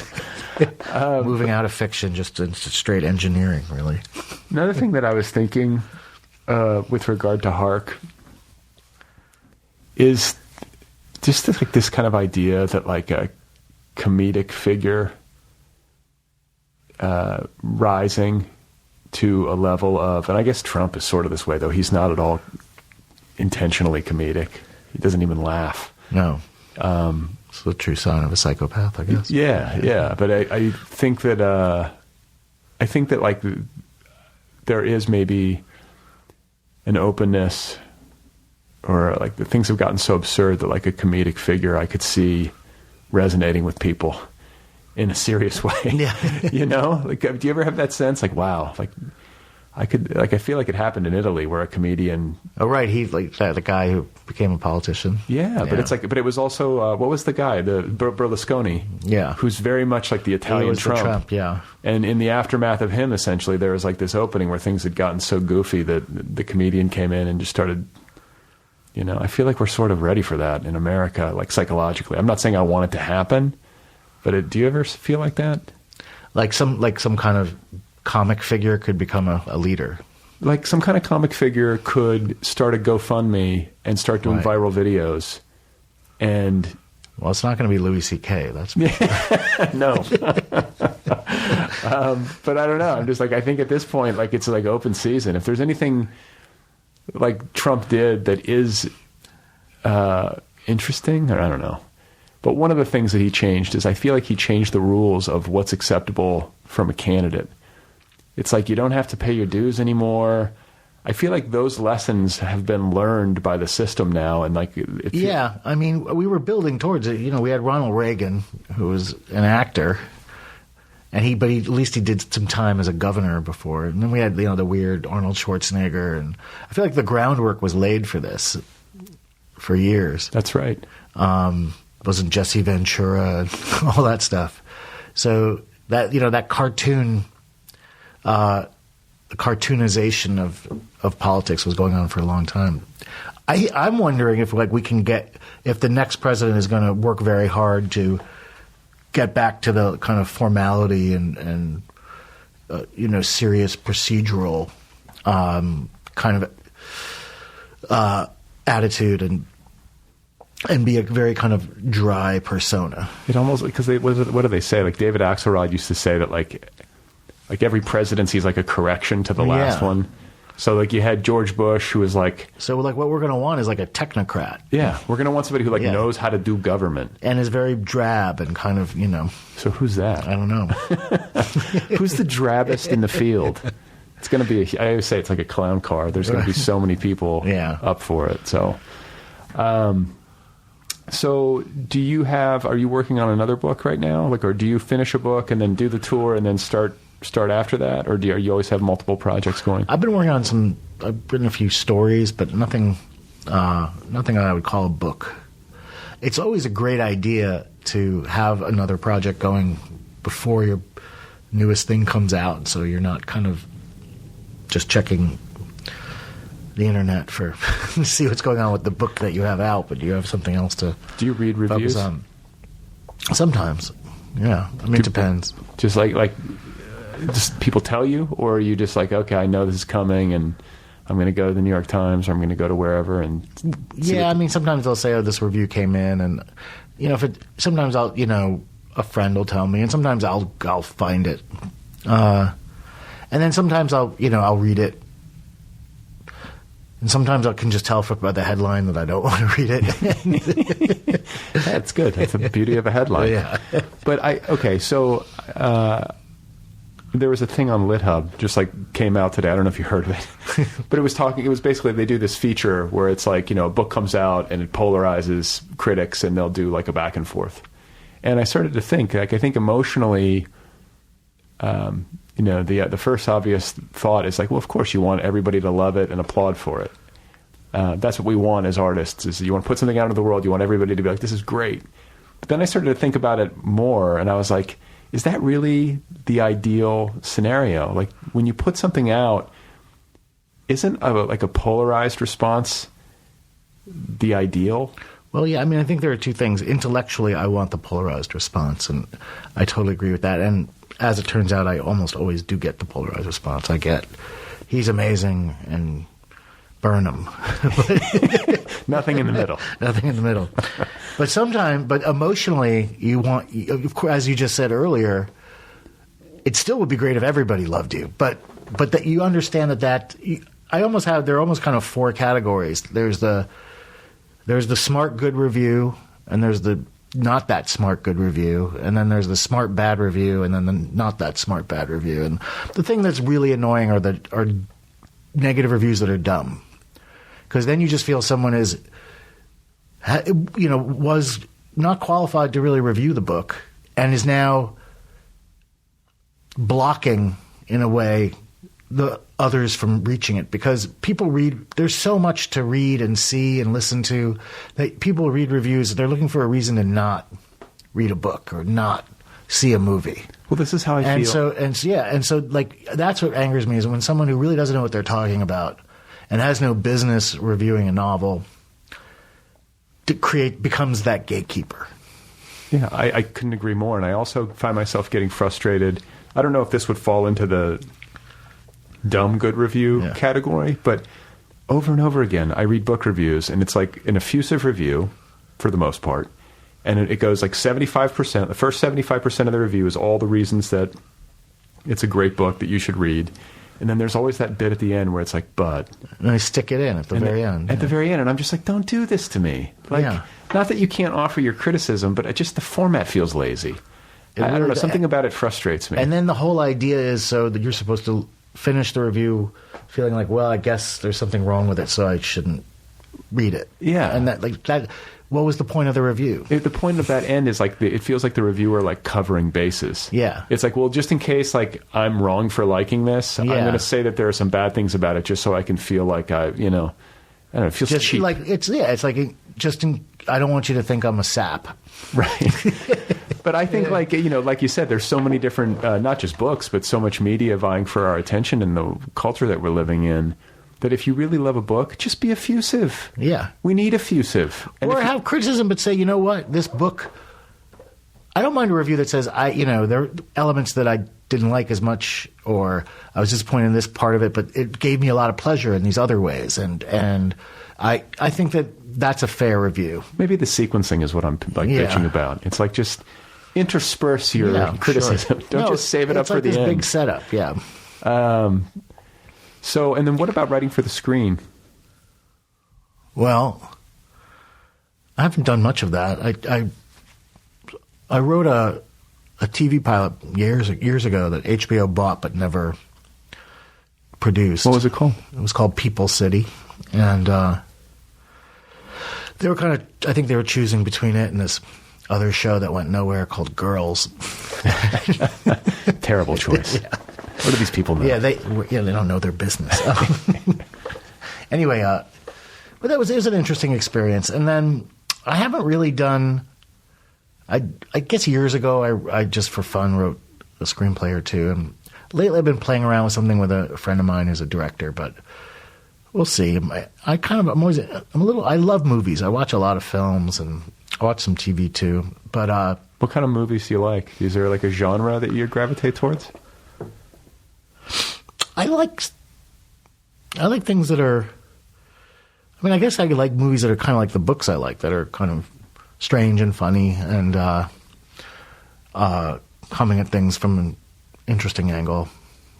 Moving out of fiction just into straight engineering, really. Another thing that I was thinking with regard to Hark is just like this kind of idea that like a comedic figure rising to a level of, and I guess Trump is sort of this way, though he's not at all intentionally comedic. He doesn't even laugh. No. It's the true sign of a psychopath, I guess. Yeah. But I think that like there is maybe an openness, or like the things have gotten so absurd that like a comedic figure I could see resonating with people in a serious way. Yeah. Like, do you ever have that sense like, wow, like I feel like it happened in Italy where a comedian. Oh, right. He's like the guy who became a politician. Yeah. But it's like, but it was also, what was the guy? The Berlusconi. Yeah. Who's very much like the Italian Trump. Yeah. And in the aftermath of him, essentially, there was like this opening where things had gotten so goofy that the comedian came in and just started, I feel like we're sort of ready for that in America, like psychologically. I'm not saying I want it to happen, but do you ever feel like that? Like some kind of comic figure could become a leader. Like some kind of comic figure could start a GoFundMe and start doing viral videos. And well, it's not going to be Louis C.K. That's no. But I don't know. I'm just like, I think at this point, like it's like open season. If there's anything like Trump did that is interesting, or I don't know. But one of the things that he changed is I feel like he changed the rules of what's acceptable from a candidate. It's like you don't have to pay your dues anymore. I feel like those lessons have been learned by the system now, and like I mean, we were building towards it. We had Ronald Reagan, who was an actor, and but at least he did some time as a governor before. And then we had the weird Arnold Schwarzenegger, and I feel like the groundwork was laid for this for years. That's right. Wasn't Jesse Ventura and all that stuff? So that that cartoon. The cartoonization of politics was going on for a long time. I'm wondering if we can if the next president is going to work very hard to get back to the kind of formality and serious procedural kind of attitude and be a very kind of dry persona. It almost, because what do they say? Like David Axelrod used to say that like every presidency is like a correction to the last one. So like you had George Bush, who was like... So like what we're going to want is like a technocrat. Yeah, we're going to want somebody who knows how to do government. And is very drab and kind of, So who's that? I don't know. Who's the drabbest in the field? It's going to be, I always say it's like a clown car. There's going to be so many people up for it. So, so are you working on another book right now? Or do you finish a book and then do the tour and then start after that, or are you always have multiple projects going? I've been working on I've written a few stories, but nothing I would call a book. It's always a great idea to have another project going before your newest thing comes out, so you're not kind of just checking the internet to see what's going on with the book that you have out, but you have something else to. Do you read reviews? Sometimes, yeah. I mean, it depends. Just like. Just people tell you, or are you just like, okay, I know this is coming and I'm going to go to the New York Times or I'm going to go to wherever and I mean, sometimes they'll say, oh, this review came in, and sometimes I'll, a friend will tell me, and sometimes I'll find it, and then sometimes I'll read it And sometimes I can just tell by the headline that I don't want to read it. That's good. That's the beauty of a headline. Yeah. But so there was a thing on LitHub, just like came out today. I don't know if you heard of it, but it was basically, they do this feature where it's like, a book comes out and it polarizes critics, and they'll do like a back and forth. And I started to think, I think emotionally, the first obvious thought is like, well, of course you want everybody to love it and applaud for it. That's what we want as artists, is you want to put something out into the world, you want everybody to be like, this is great. But then I started to think about it more, and I was like, is that really the ideal scenario? Like, when you put something out, isn't a polarized response the ideal? Well, yeah, I think there are two things. Intellectually, I want the polarized response, and I totally agree with that. And as it turns out, I almost always do get the polarized response. I get, he's amazing, and burn him. Nothing in the middle. Nothing in the middle. But emotionally, you want, of course, as you just said earlier, it still would be great if everybody loved you. But that you understand there are almost kind of four categories. There's the smart good review, and there's the not that smart good review, and then there's the smart bad review, and then the not that smart bad review. And the thing that's really annoying are negative reviews that are dumb, because then you just feel someone was not qualified to really review the book and is now blocking, in a way, the others from reaching it, because people read, there's so much to read and see and listen to, that people read reviews, they're looking for a reason to not read a book or not see a movie. Well, this is how I feel. And so like, that's what angers me, is when someone who really doesn't know what they're talking about and has no business reviewing a novel becomes that gatekeeper. Yeah, I couldn't agree more. And I also find myself getting frustrated. I don't know if this would fall into the dumb good review category, but over and over again, I read book reviews, and it's like an effusive review for the most part. And it goes like 75%. The first 75% of the review is all the reasons that it's a great book that you should read. And then there's always that bit at the end where it's like, but. And I stick it in at the very end. At the very end. And I'm just like, don't do this to me. Like, not that you can't offer your criticism, but just the format feels lazy. I don't know. Something about it frustrates me. And then the whole idea is so that you're supposed to finish the review feeling like, well, I guess there's something wrong with it, so I shouldn't read it. Yeah. And that what was the point of the review? The point of that end is like it feels like the reviewer like covering bases. Yeah. It's like, well, just in case like I'm wrong for liking this, I'm going to say that there are some bad things about it just so I can feel like I don't know, it feels just cheap. Like it's like I don't want you to think I'm a sap. Right. But I think like you said, there's so many different not just books, but so much media vying for our attention in the culture that we're living in, that if you really love a book, just be effusive. Yeah. We need effusive. And or have criticism, but say, you know what, this book, I don't mind a review that says, there are elements that I didn't like as much, or I was disappointed in this part of it, but it gave me a lot of pleasure in these other ways. And I think that's a fair review. Maybe the sequencing is what I'm bitching about. It's like just intersperse your criticism. Sure. Don't just save it up for the end. It's like this big setup, yeah. So, and then what about writing for the screen? Well, I haven't done much of that. I wrote a TV pilot years ago that HBO bought but never produced. What was it called? It was called People City, and they were I think they were choosing between it and this other show that went nowhere called Girls. Terrible choice. Yeah. What do these people know? Yeah, they don't know their business. Anyway, but it was an interesting experience. And then I haven't really done. I guess years ago I just for fun wrote a screenplay or two, and lately I've been playing around with something with a friend of mine who's a director, but we'll see. I love movies. I watch a lot of films, and I watch some TV too. But what kind of movies do you like? Is there like a genre that you gravitate towards? I like things that are. I mean, I guess I like movies that are kind of like the books I like, that are kind of strange and funny and coming at things from an interesting angle.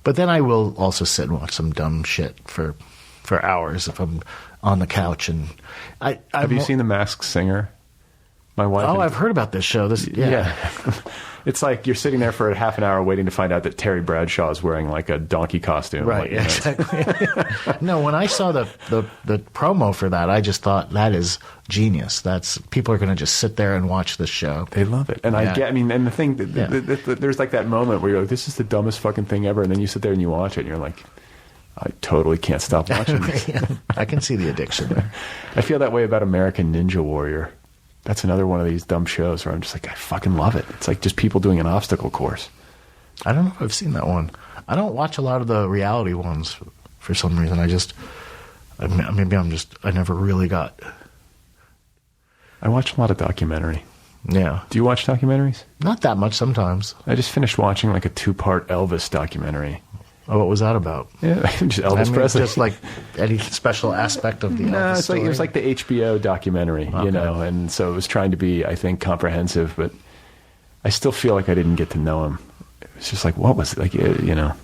But then I will also sit and watch some dumb shit for for hours if I'm on the couch. And have you seen The Masked Singer? My wife. Oh, I've heard about this show. Yeah. It's like you're sitting there for half an hour waiting to find out that Terry Bradshaw is wearing like a donkey costume. Right, exactly. No, when I saw the promo for that, I just thought that is genius. People are going to just sit there and watch this show. They love it. And and the thing, there's like that moment where you're like, this is the dumbest fucking thing ever. And then you sit there and you watch it and you're like, I totally can't stop watching this. I can see the addiction there. I feel that way about American Ninja Warrior. That's another one of these dumb shows where I'm just like, I fucking love it. It's like just people doing an obstacle course. I don't know if I've seen that one. I don't watch a lot of the reality ones for some reason. I never really got. I watch a lot of documentary. Yeah. Do you watch documentaries? Not that much sometimes. I just finished watching like a 2-part Elvis documentary. Oh, what was that about? Yeah, just Elvis Presley. Just like any special aspect of the Elvis story? It was like the HBO documentary, and so it was trying to be, I think, comprehensive, but I still feel like I didn't get to know him. It was just like, what was it? Like, I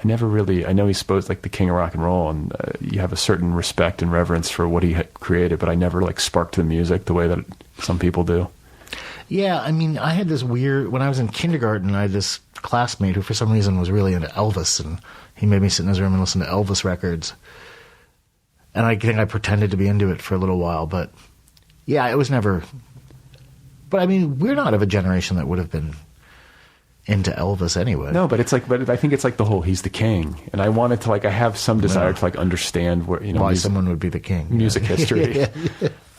never really, I know he's supposed like the king of rock and roll, and you have a certain respect and reverence for what he had created, but I never like sparked to the music the way that some people do. Yeah, I mean, I had this weird, when I was in kindergarten, I had this classmate who for some reason was really into Elvis, and he made me sit in his room and listen to Elvis records. And I think I pretended to be into it for a little while, but yeah, it was never. But I mean, we're not of a generation that would have been into Elvis anyway. No, but I think it's like the whole he's the king, and I wanted to like, I have some desire to like understand where why someone would be the king, music history. Yeah.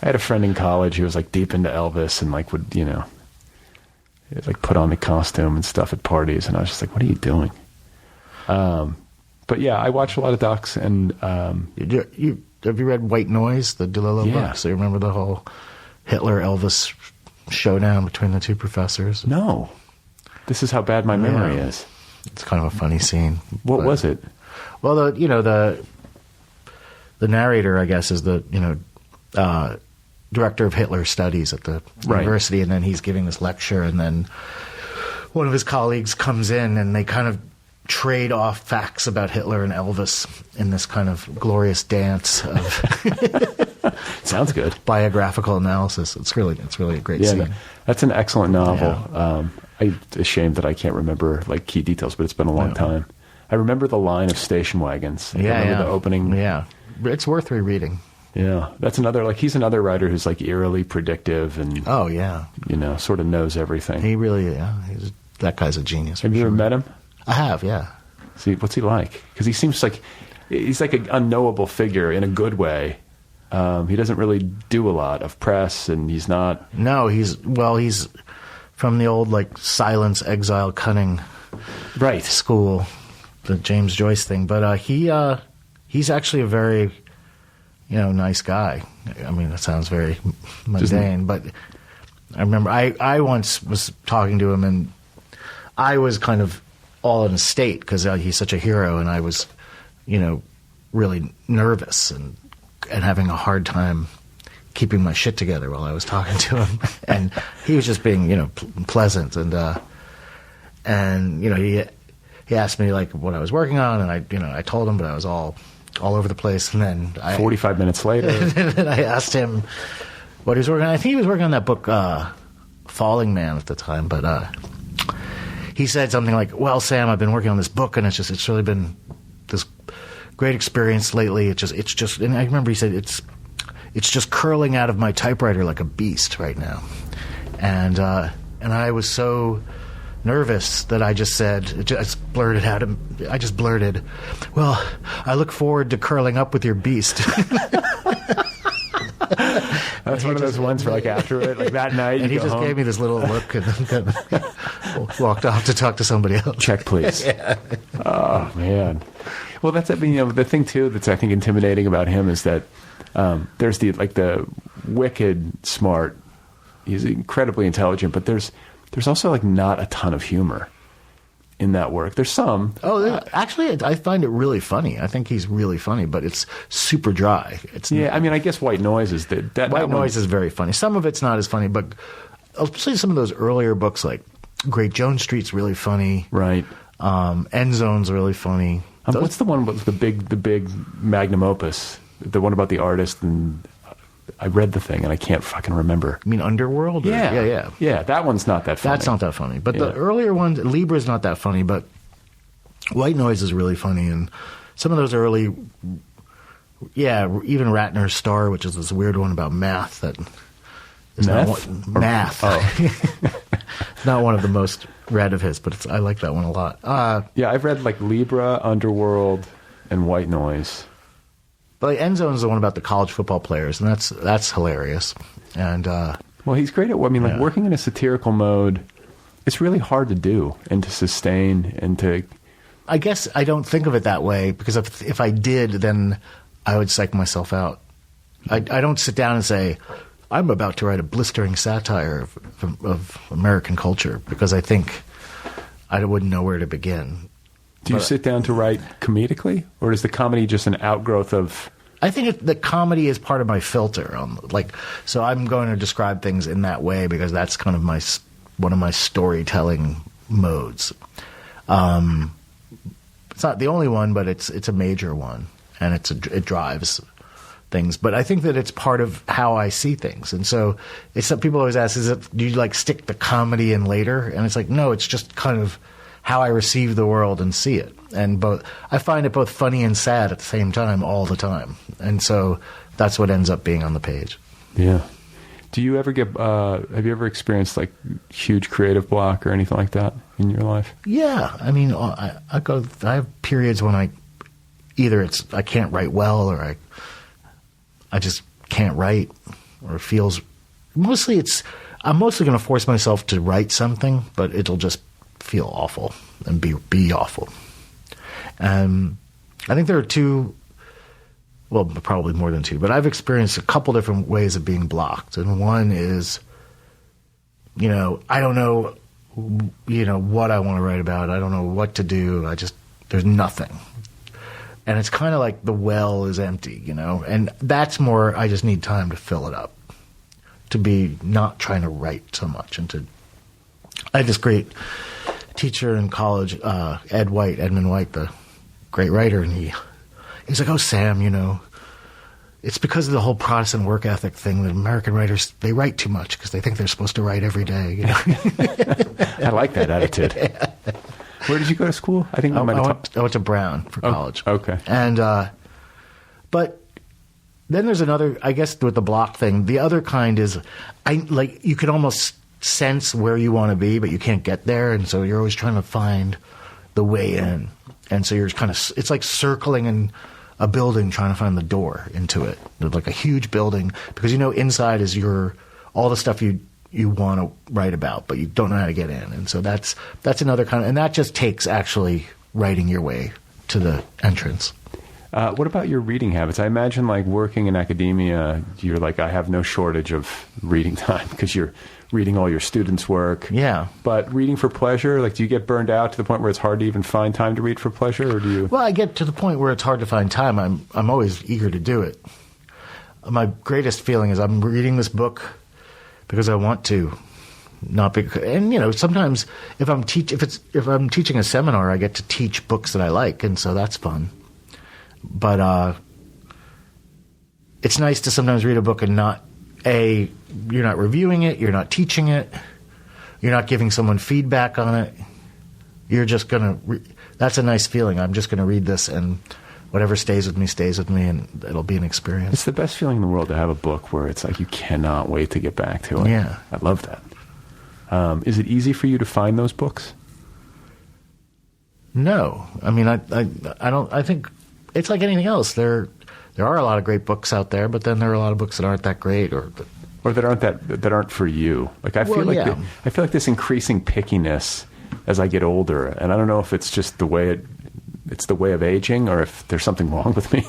I had a friend in college who was like deep into Elvis and like would like put on the costume and stuff at parties, and I was just like, what are you doing? But yeah, I watch a lot of docs, and have you read White Noise, the DeLillo book? So you remember the whole Hitler Elvis showdown between the two professors? No. This is how bad my memory is. It's kind of a funny scene. What was it? Well, the narrator, I guess, is the director of Hitler studies at the university, and then he's giving this lecture, and then one of his colleagues comes in, and they kind of trade off facts about Hitler and Elvis in this kind of glorious dance of sounds good biographical analysis. It's really a great scene. That's an excellent novel. Yeah. I'm ashamed that I can't remember like key details, but it's been a long time. I remember the line of station wagons. I remember the opening. Yeah, it's worth rereading. Yeah, that's another, like, he's another writer who's like eerily predictive and sort of knows everything. He really, that guy's a genius. Have you ever met him? I have, yeah. See, what's he like? Because he seems like he's like an unknowable figure in a good way. He doesn't really do a lot of press, and he's not. No, he's from the old like silence, exile, cunning, school, the James Joyce thing. But he's actually a very nice guy. I mean, that sounds very mundane, but I remember I once was talking to him, and I was kind of all in a state because he's such a hero, and I was, really nervous and having a hard time keeping my shit together while I was talking to him. And he was just being, pleasant, and he asked me like what I was working on, and I told him, but I was all over the place. And then 45 minutes later, and I asked him what he was working on. I think he was working on that book, Falling Man at the time, but he said something like, "Well, Sam, I've been working on this book, and it's really been this great experience lately. It's just, and I remember he said it's just curling out of my typewriter like a beast right now." And I was so nervous that I just blurted, "Well, I look forward to curling up with your beast." That's one of those ones for like after it, like that night. And he just gave me this little look and then walked off to talk to somebody else. Check, please. Yeah. Oh man. Well, that's the thing too that's I think intimidating about him is that there's the wicked smart. He's incredibly intelligent, but there's also like not a ton of humor in that work. There's some. Actually, I find it really funny. I think he's really funny, but it's super dry. I mean, I guess White Noise is White Noise is very funny. Some of it's not as funny, but I'll say some of those earlier books, like Great Jones Street's really funny. Right. End Zone's really funny. What's the one with the big magnum opus? The one about the artist, and I read the thing and I can't fucking remember. You mean Underworld? Yeah. Yeah, that one's not that funny. That's not that funny. But the earlier ones, Libra's not that funny, but White Noise is really funny. And some of those early, even Ratner's Star, which is this weird one about math that is math. Not one of the most read of his, but I like that one a lot. I've read like Libra, Underworld, and White Noise. But like End Zone's the one about the college football players, and that's hilarious. And well, he's great at like working in a satirical mode. It's really hard to do and to sustain and to. I guess I don't think of it that way because if I did, then I would psych myself out. I don't sit down and say, I'm about to write a blistering satire of American culture because I think I wouldn't know where to begin. Do you sit down to write comedically, or is the comedy just an outgrowth of? I think the comedy is part of my filter. So I'm going to describe things in that way because that's kind of one of my storytelling modes. It's not the only one, but it's a major one, and it drives things. But I think that it's part of how I see things, and so it's that people always ask, do you like stick the comedy in later? And it's like, no, it's just kind of how I receive the world and see it. And I find it both funny and sad at the same time all the time. And so that's what ends up being on the page. Yeah. Do you ever have you ever experienced like huge creative block or anything like that in your life? Yeah. I mean, I have periods when I can't write well, or I just can't write, or it feels I'm mostly going to force myself to write something, but it'll just feel awful and be awful. I think there are two, well, probably more than two, but I've experienced a couple different ways of being blocked. And one is, I don't know, what I want to write about. I don't know what to do. There's nothing. And it's kind of like the well is empty, and that's more, I just need time to fill it up, to be not trying to write so much. I had this great teacher in college, Edmund White, the great writer, and he's like, oh, Sam, it's because of the whole Protestant work ethic thing that American writers, they write too much because they think they're supposed to write every day. I like that attitude. Yeah. Where did you go to school? I think I went to Brown for college. Okay. And but then there's another, I guess, with the block thing. The other kind is, you can almost sense where you want to be, but you can't get there, and so you're always trying to find the way in. And so you're it's like circling in a building trying to find the door into it. There's like a huge building, because inside is all the stuff you want to write about, but you don't know how to get in. And so that's another kind of, and that just takes actually writing your way to the entrance. What about your reading habits? I imagine like working in academia, you're like, I have no shortage of reading time because you're reading all your students' work. Yeah. But reading for pleasure, like, do you get burned out to the point where it's hard to even find time to read for pleasure, or do you? Well, I get to the point where it's hard to find time. I'm always eager to do it. My greatest feeling is I'm reading this book because I want to, not because. And sometimes if I'm teaching a seminar, I get to teach books that I like, and so that's fun. But it's nice to sometimes read a book and you're not reviewing it, you're not teaching it, you're not giving someone feedback on it. You're just going to that's a nice feeling. I'm just going to read this, and whatever stays with me, and it'll be an experience. It's the best feeling in the world to have a book where it's like you cannot wait to get back to it. Yeah. I love that. Is it easy for you to find those books? No. I mean, I don't. I think it's like anything else. There are a lot of great books out there, but then there are a lot of books that aren't that great, or that aren't for you. Like I feel like this increasing pickiness as I get older, and I don't know if it's just the way it's the way of aging, or if there's something wrong with me.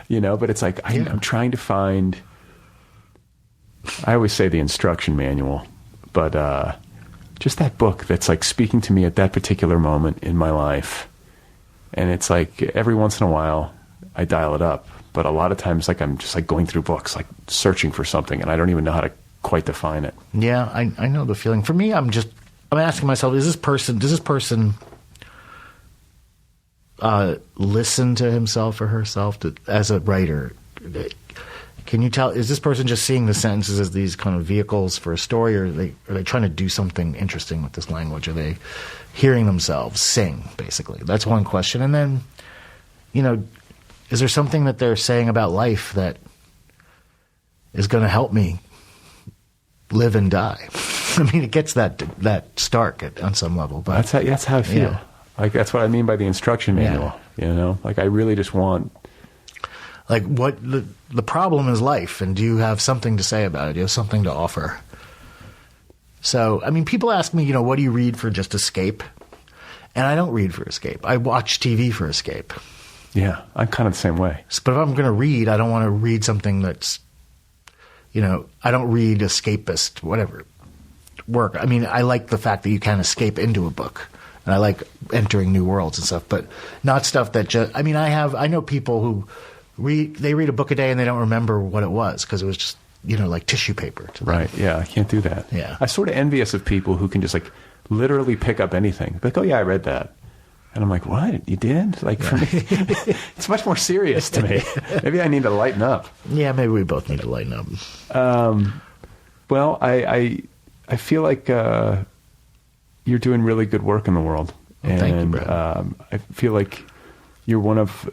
But it's like I'm trying to find. I always say the instruction manual, but just that book that's like speaking to me at that particular moment in my life. And it's like every once in a while I dial it up, but a lot of times like I'm just like going through books, like searching for something, and I don't even know how to quite define it. Yeah, I know the feeling. For me, I'm asking myself, does this person listen to himself or herself as a writer? Can you tell, is this person just seeing the sentences as these kind of vehicles for a story, or are they trying to do something interesting with this language? Are they hearing themselves sing, basically? That's one question. And then, is there something that they're saying about life that is going to help me live and die? I mean, it gets that stark on some level. But that's how I feel. Yeah. Like, that's what I mean by the instruction manual. Yeah. Like, I really just want... Like, what the problem is life, and do you have something to say about it? Do you have something to offer? So, I mean, people ask me, what do you read for just escape? And I don't read for escape. I watch TV for escape. Yeah, I'm kind of the same way. But if I'm going to read, I don't want to read something that's, I don't read escapist, whatever, work. I mean, I like the fact that you can escape into a book. And I like entering new worlds and stuff, but not stuff that just, I mean, I know people who they read a book a day and they don't remember what it was because it was just, like tissue paper to them. Right. Yeah. I can't do that. Yeah. I'm sort of envious of people who can just like literally pick up anything. Like, oh yeah, I read that. And I'm like, what? You did? Like, for me, it's much more serious to me. Maybe I need to lighten up. Yeah. Maybe we both need to lighten up. Well, I feel like, you're doing really good work in the world. Well, thank you, Brad. I feel like you're one of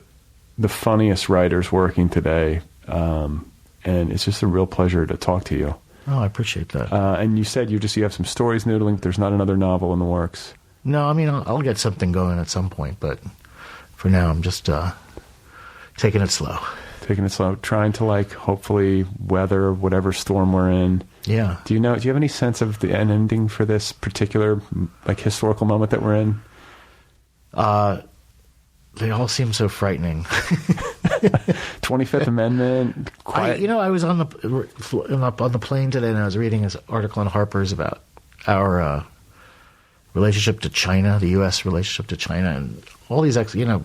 the funniest writers working today, and it's just a real pleasure to talk to you. Oh, I appreciate that. And you said you have some stories noodling. There's not another novel in the works. No, I mean, I'll get something going at some point, but for now, I'm just taking it slow. Trying to, like, hopefully weather whatever storm we're in. Yeah. Do you have any sense of the ending for this particular, like, historical moment that we're in? They all seem so frightening. 25th Amendment. I was on the plane today, and I was reading this article in Harper's about our relationship to China, the U.S. relationship to China, and all these a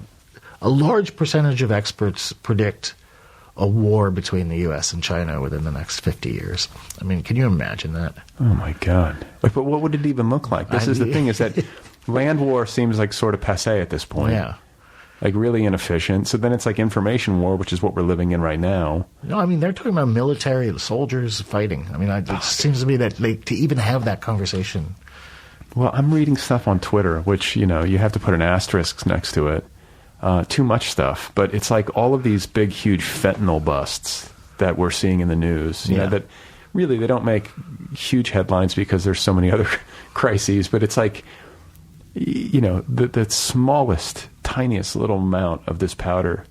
large percentage of experts predict a war between the U.S. and China within the next 50 years. I mean, can you imagine that? Oh, my God. Like, but what would it even look like? This is the thing, is that land war seems like sort of passé at this point. Yeah. Like, really inefficient. So then it's like information war, which is what we're living in right now. No, I mean, they're talking about military soldiers fighting. I mean, it seems to me that to even have that conversation. Well, I'm reading stuff on Twitter, which, you have to put an asterisk next to it. Too much stuff, but it's like all of these big, huge fentanyl busts that we're seeing in the news, you know, that really they don't make huge headlines because there's so many other crises, but it's like, the smallest, tiniest little amount of this powder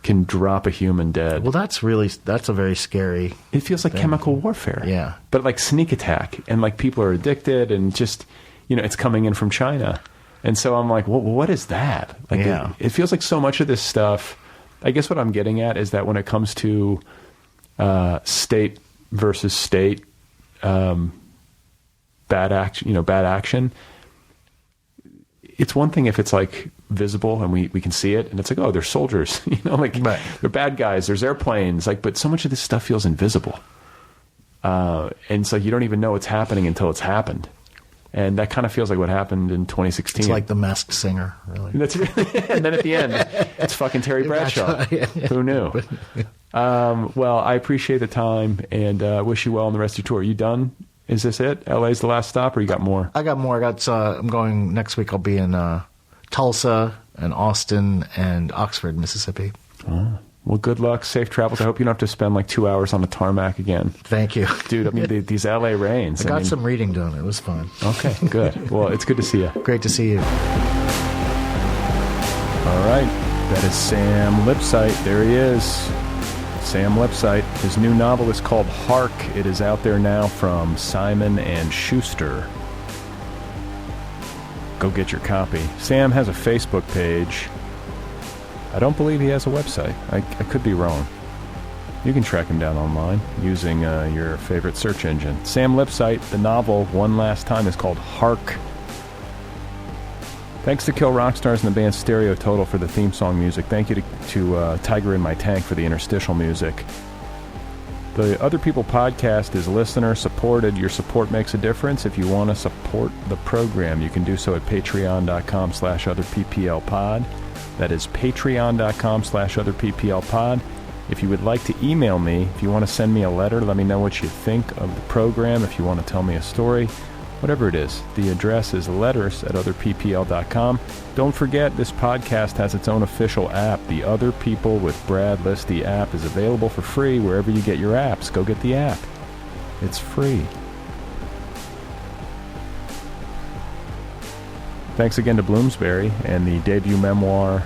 can drop a human dead. Well, that's a very scary. It feels like chemical warfare. Yeah. But like sneak attack, and like people are addicted, and just, it's coming in from China. And so I'm like, well, what is that? Like, it feels like so much of this stuff. I guess what I'm getting at is that when it comes to state versus state bad action, it's one thing if it's like visible and we can see it, and it's like, oh, they're soldiers, right. They're bad guys. There's airplanes, but so much of this stuff feels invisible, and it's like you don't even know it's happening until it's happened. And that kind of feels like what happened in 2016. It's like The Masked Singer, really. That's and then at the end, it's fucking Terry Bradshaw. Who knew? Well, I appreciate the time, and wish you well on the rest of your tour. Are you done? Is this it? LA's the last stop, or you got more? I got more. I'm going next week. I'll be in Tulsa and Austin and Oxford, Mississippi. Oh. Well, good luck. Safe travels. I hope you don't have to spend like 2 hours on the tarmac again. Thank you. Dude, I mean, these LA rains. I got some reading done. It was fun. Okay, good. Well, it's good to see you. Great to see you. All right. That is Sam Lipsyte. There he is. Sam Lipsyte. His new novel is called Hark. It is out there now from Simon & Schuster. Go get your copy. Sam has a Facebook page. I don't believe he has a website. I could be wrong. You can track him down online using your favorite search engine. Sam Lipsyte, the novel, one last time, is called Hark. Thanks to Kill Rockstars and the band Stereo Total for the theme song music. Thank you to Tiger in My Tank for the interstitial music. The Otherppl podcast is listener-supported. Your support makes a difference. If you want to support the program, you can do so at patreon.com/otherpplpod. That is patreon.com/otherpplpod. If you would like to email me, if you want to send me a letter, let me know what you think of the program, if you want to tell me a story, whatever it is. The address is letters@otherppl.com. Don't forget, this podcast has its own official app. The Other People with Brad Listi app is available for free wherever you get your apps. Go get the app. It's free. Thanks again to Bloomsbury and the debut memoir,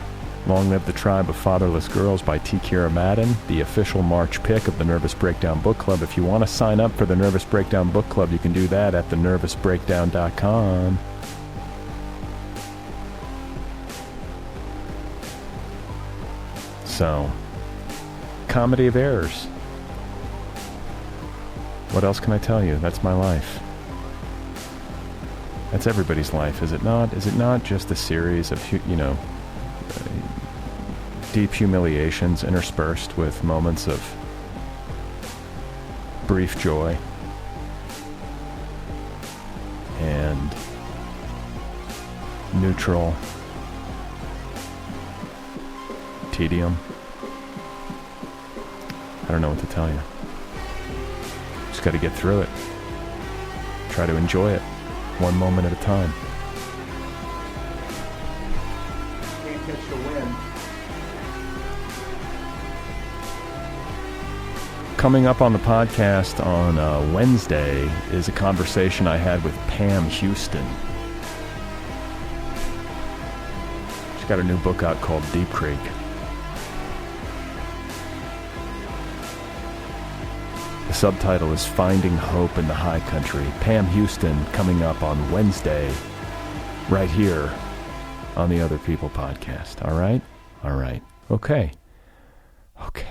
Long Live the Tribe of Fatherless Girls by T. Kira Madden, the official March pick of the Nervous Breakdown Book Club. If you want to sign up for the Nervous Breakdown Book Club, you can do that at thenervousbreakdown.com. So, comedy of errors. What else can I tell you? That's my life. That's everybody's life, is it not? Is it not just a series of, deep humiliations interspersed with moments of brief joy and neutral tedium? I don't know what to tell you. Just got to get through it. Try to enjoy it, one moment at a time. Can't catch the wind. Coming up on the podcast on Wednesday is a conversation I had with Pam Houston. She's got a new book out called Deep Creek. The subtitle is Finding Hope in the High Country. Pam Houston coming up on Wednesday, right here on the Other People podcast. All right? All right. Okay. Okay.